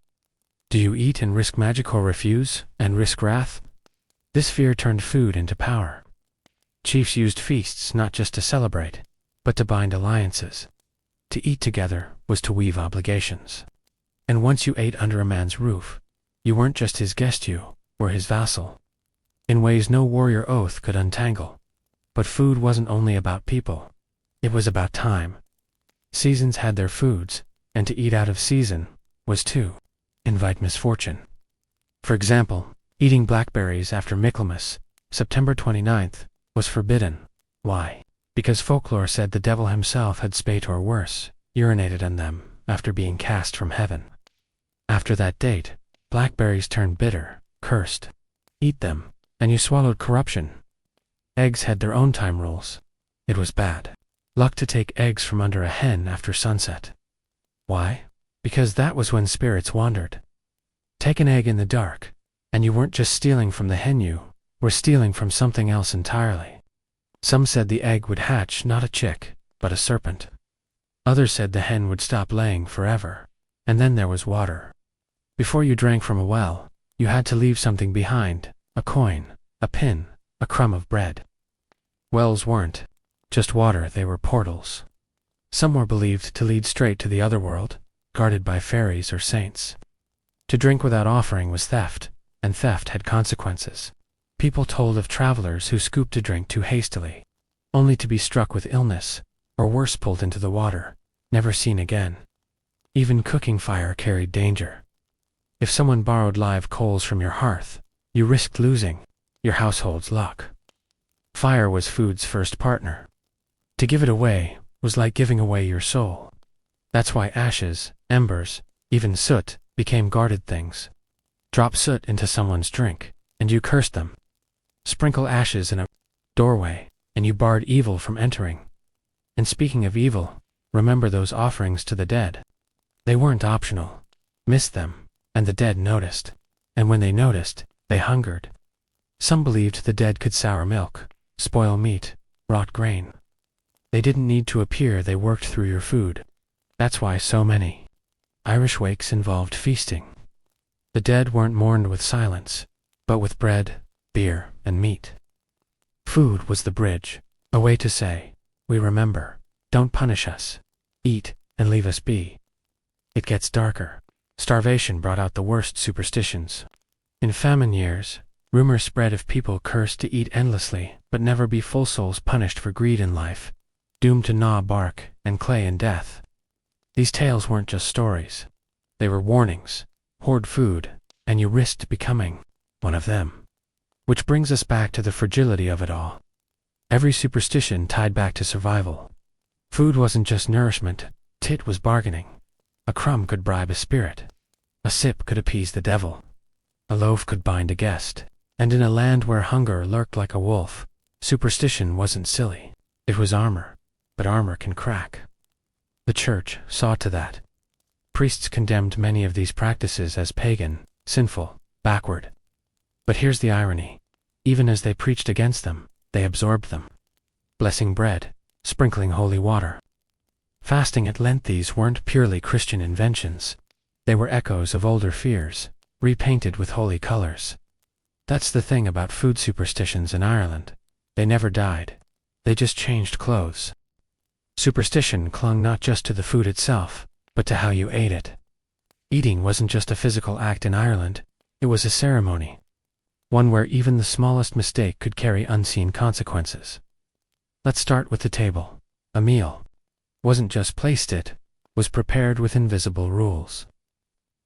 Do you eat and risk magic, or refuse and risk wrath? This fear turned food into power. Chiefs used feasts not just to celebrate, but to bind alliances. To eat together was to weave obligations. And once you ate under a man's roof, you weren't just his guest, you were his vassal. In ways no warrior oath could untangle. But food wasn't only about people. It was about time. Seasons had their foods, and to eat out of season was to invite misfortune. For example, eating blackberries after Michaelmas, September 29th, was forbidden. Why? Because folklore said the devil himself had spat, or worse, urinated on them after being cast from heaven. After that date, blackberries turned bitter, cursed. Eat them, and you swallowed corruption. Eggs had their own time rules. It was bad luck to take eggs from under a hen after sunset. Why? Because that was when spirits wandered. Take an egg in the dark, and you weren't just stealing from the hen, you were stealing from something else entirely. Some said the egg would hatch not a chick, but a serpent. Others said the hen would stop laying forever. And then there was water. Before you drank from a well, you had to leave something behind, a coin, a pin, a crumb of bread. Wells weren't just water, they were portals. Some were believed to lead straight to the other world, guarded by fairies or saints. To drink without offering was theft, and theft had consequences. People told of travelers who scooped a drink too hastily, only to be struck with illness, or worse, pulled into the water, never seen again. Even cooking fire carried danger. If someone borrowed live coals from your hearth, you risked losing your household's luck. Fire was food's first partner. To give it away was like giving away your soul. That's why ashes, embers, even soot became guarded things. Drop soot into someone's drink, and you cursed them. Sprinkle ashes in a doorway, and you barred evil from entering. And speaking of evil, remember those offerings to the dead. They weren't optional. Miss them, and the dead noticed. And when they noticed, they hungered. Some believed the dead could sour milk, spoil meat, rot grain. They didn't need to appear, they worked through your food. That's why so many Irish wakes involved feasting. The dead weren't mourned with silence, but with bread, beer, and meat. Food was the bridge, a way to say, we remember, don't punish us, eat and leave us be. It gets darker. Starvation brought out the worst superstitions. In famine years, rumors spread of people cursed to eat endlessly but never be full souls punished for greed in life, doomed to gnaw bark and clay in death. These tales weren't just stories. They were warnings. Hoard food, and you risked becoming one of them. Which brings us back to the fragility of it all. Every superstition tied back to survival. Food wasn't just nourishment, it was bargaining. A crumb could bribe a spirit. A sip could appease the devil. A loaf could bind a guest. And in a land where hunger lurked like a wolf, superstition wasn't silly. It was armor. But armor can crack. The church saw to that. Priests condemned many of these practices as pagan, sinful, backward. But here's the irony. Even as they preached against them, they absorbed them. Blessing bread, sprinkling holy water. Fasting at Lent, these weren't purely Christian inventions. They were echoes of older fears, repainted with holy colors. That's the thing about food superstitions in Ireland. They never died. They just changed clothes. Superstition clung not just to the food itself, but to how you ate it. Eating wasn't just a physical act in Ireland, it was a ceremony. One where even the smallest mistake could carry unseen consequences. Let's start with the table. A meal wasn't just placed, it was prepared with invisible rules.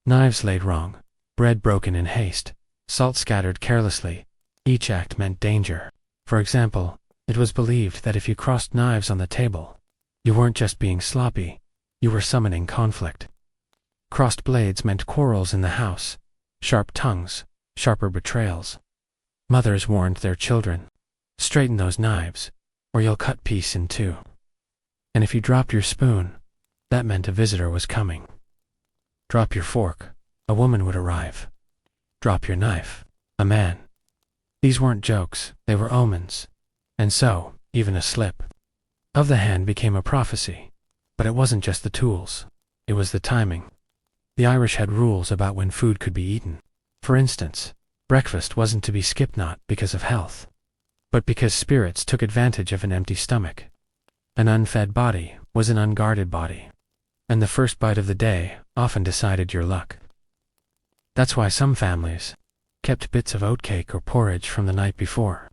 Knives laid wrong, bread broken in haste, salt scattered carelessly. Each act meant danger. For example, it was believed that if you crossed knives on the table, you weren't just being sloppy, you were summoning conflict. Crossed blades meant quarrels in the house, sharp tongues, sharper betrayals. Mothers warned their children, straighten those knives, or you'll cut peace in two. And if you dropped your spoon, that meant a visitor was coming. Drop your fork, a woman would arrive. Drop your knife, a man. These weren't jokes, they were omens. And so, even a slip of the hand became a prophecy. But it wasn't just the tools, it was the timing. The Irish had rules about when food could be eaten. For instance, breakfast wasn't to be skipped not because of health, but because spirits took advantage of an empty stomach. An unfed body was an unguarded body, and the first bite of the day often decided your luck. That's why some families kept bits of oatcake or porridge from the night before,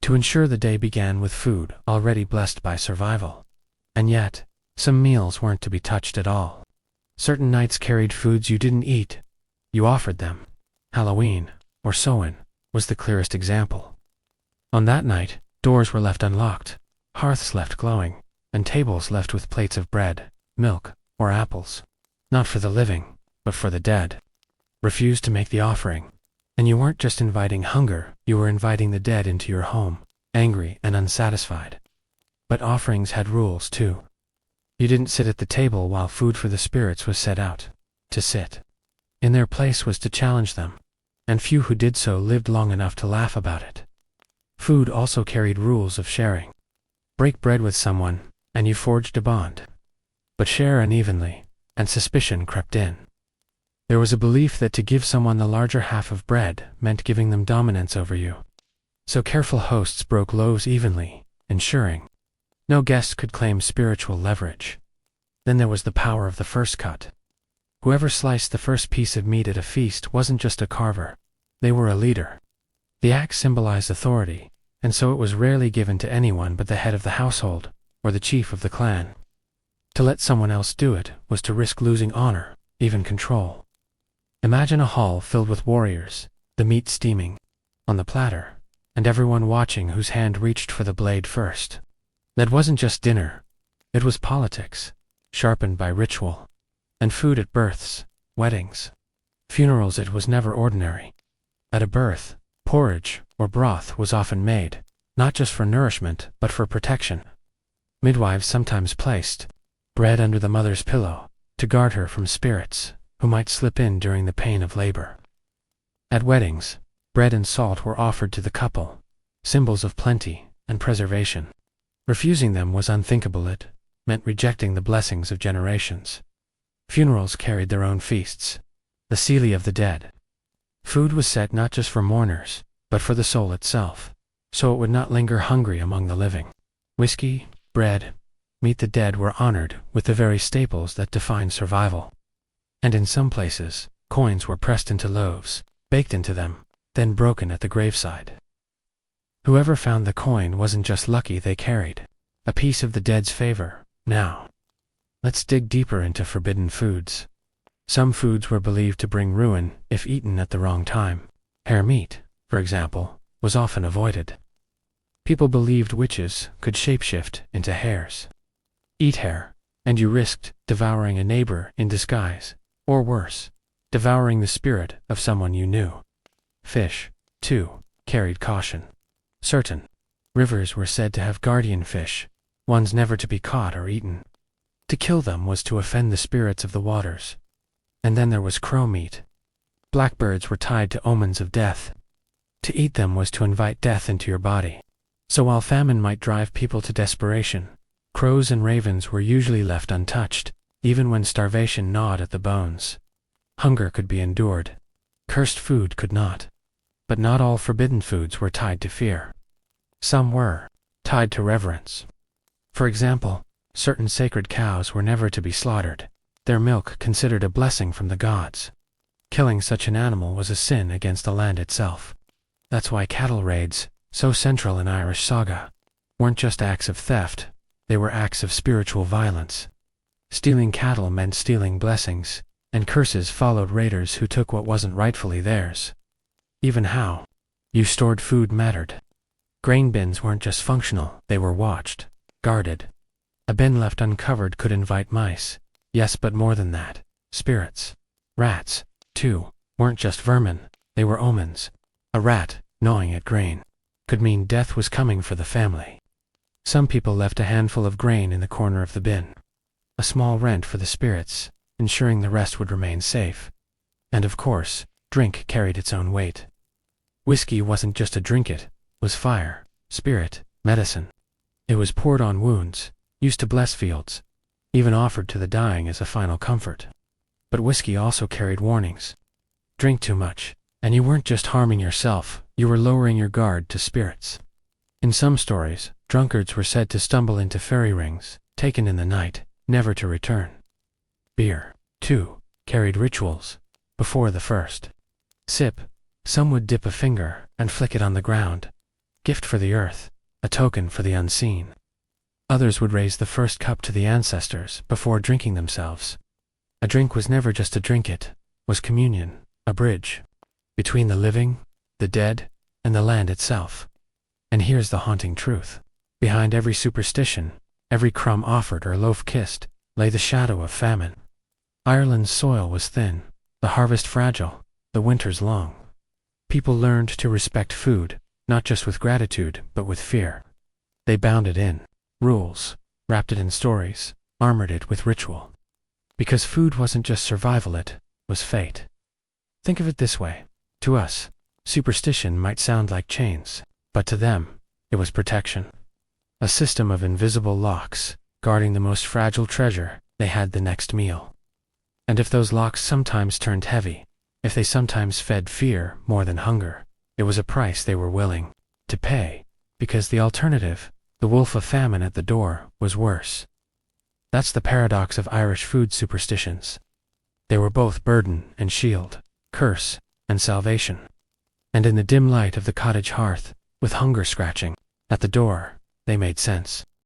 to ensure the day began with food already blessed by survival. And yet, some meals weren't to be touched at all. Certain nights carried foods you didn't eat, you offered them. Halloween, or Samhain, was the clearest example. On that night, doors were left unlocked, hearths left glowing, and tables left with plates of bread, milk, or apples. Not for the living, but for the dead. Refuse to make the offering. And you weren't just inviting hunger, you were inviting the dead into your home, angry and unsatisfied. But offerings had rules too. You didn't sit at the table while food for the spirits was set out. To sit in their place was to challenge them, and few who did so lived long enough to laugh about it. Food also carried rules of sharing. Break bread with someone, and you forged a bond. But share unevenly, and suspicion crept in. There was a belief that to give someone the larger half of bread meant giving them dominance over you. So careful hosts broke loaves evenly, ensuring no guest could claim spiritual leverage. Then there was the power of the first cut. Whoever sliced the first piece of meat at a feast wasn't just a carver, they were a leader. The axe symbolized authority, and so it was rarely given to anyone but the head of the household, or the chief of the clan. To let someone else do it was to risk losing honor, even control. Imagine a hall filled with warriors, the meat steaming on the platter, and everyone watching whose hand reached for the blade first. That wasn't just dinner, it was politics, sharpened by ritual. And food at births, weddings, funerals, it was never ordinary. At a birth, porridge or broth was often made, not just for nourishment but for protection. Midwives sometimes placed bread under the mother's pillow to guard her from spirits who might slip in during the pain of labor. At weddings, bread and salt were offered to the couple, symbols of plenty and preservation. Refusing them was unthinkable, it meant rejecting the blessings of generations. Funerals carried their own feasts, the Sealy of the dead. Food was set not just for mourners, but for the soul itself, so it would not linger hungry among the living. Whiskey, bread, meat, the dead were honored with the very staples that defined survival. And in some places, coins were pressed into loaves, baked into them, then broken at the graveside. Whoever found the coin wasn't just lucky, they carried a piece of the dead's favor. Now, let's dig deeper into forbidden foods. Some foods were believed to bring ruin if eaten at the wrong time. Hare meat, for example, was often avoided. People believed witches could shapeshift into hares. Eat hare, and you risked devouring a neighbor in disguise, or worse, devouring the spirit of someone you knew. Fish, too, carried caution. Certain rivers were said to have guardian fish, ones never to be caught or eaten. To kill them was to offend the spirits of the waters. And then there was crow meat. Blackbirds were tied to omens of death. To eat them was to invite death into your body. So while famine might drive people to desperation, crows and ravens were usually left untouched, even when starvation gnawed at the bones. Hunger could be endured. Cursed food could not. But not all forbidden foods were tied to fear. Some were tied to reverence. For example, certain sacred cows were never to be slaughtered, their milk considered a blessing from the gods. Killing such an animal was a sin against the land itself. That's why cattle raids, so central in Irish saga, weren't just acts of theft, they were acts of spiritual violence. Stealing cattle meant stealing blessings, and curses followed raiders who took what wasn't rightfully theirs. Even how you stored food mattered. Grain bins weren't just functional, they were watched, guarded. A bin left uncovered could invite mice. Yes, but more than that, spirits. Rats, too, weren't just vermin, they were omens. A rat, gnawing at grain, could mean death was coming for the family. Some people left a handful of grain in the corner of the bin. A small rent for the spirits, ensuring the rest would remain safe. And of course, drink carried its own weight. Whiskey wasn't just a drink, it was fire, spirit, medicine. It was poured on wounds, used to bless fields, even offered to the dying as a final comfort. But whiskey also carried warnings. Drink too much, and you weren't just harming yourself, you were lowering your guard to spirits. In some stories, drunkards were said to stumble into fairy rings, taken in the night, never to return. Beer, too, carried rituals. Before the first sip, some would dip a finger and flick it on the ground. Gift for the earth, a token for the unseen. Others would raise the first cup to the ancestors before drinking themselves. A drink was never just a drink, it was communion, a bridge between the living, the dead, and the land itself. And here's the haunting truth. Behind every superstition, every crumb offered or loaf kissed, lay the shadow of famine. Ireland's soil was thin, the harvest fragile, the winters long. People learned to respect food, not just with gratitude, but with fear. They bound it in rules, wrapped it in stories, armored it with ritual. Because food wasn't just survival, it was fate. Think of it this way. To us, superstition might sound like chains, but to them, it was protection. A system of invisible locks, guarding the most fragile treasure, they had the next meal. And if those locks sometimes turned heavy, if they sometimes fed fear more than hunger, it was a price they were willing to pay, because the alternative, the wolf of famine at the door, was worse. That's the paradox of Irish food superstitions. They were both burden and shield, curse and salvation. And in the dim light of the cottage hearth, with hunger scratching at the door, they made sense.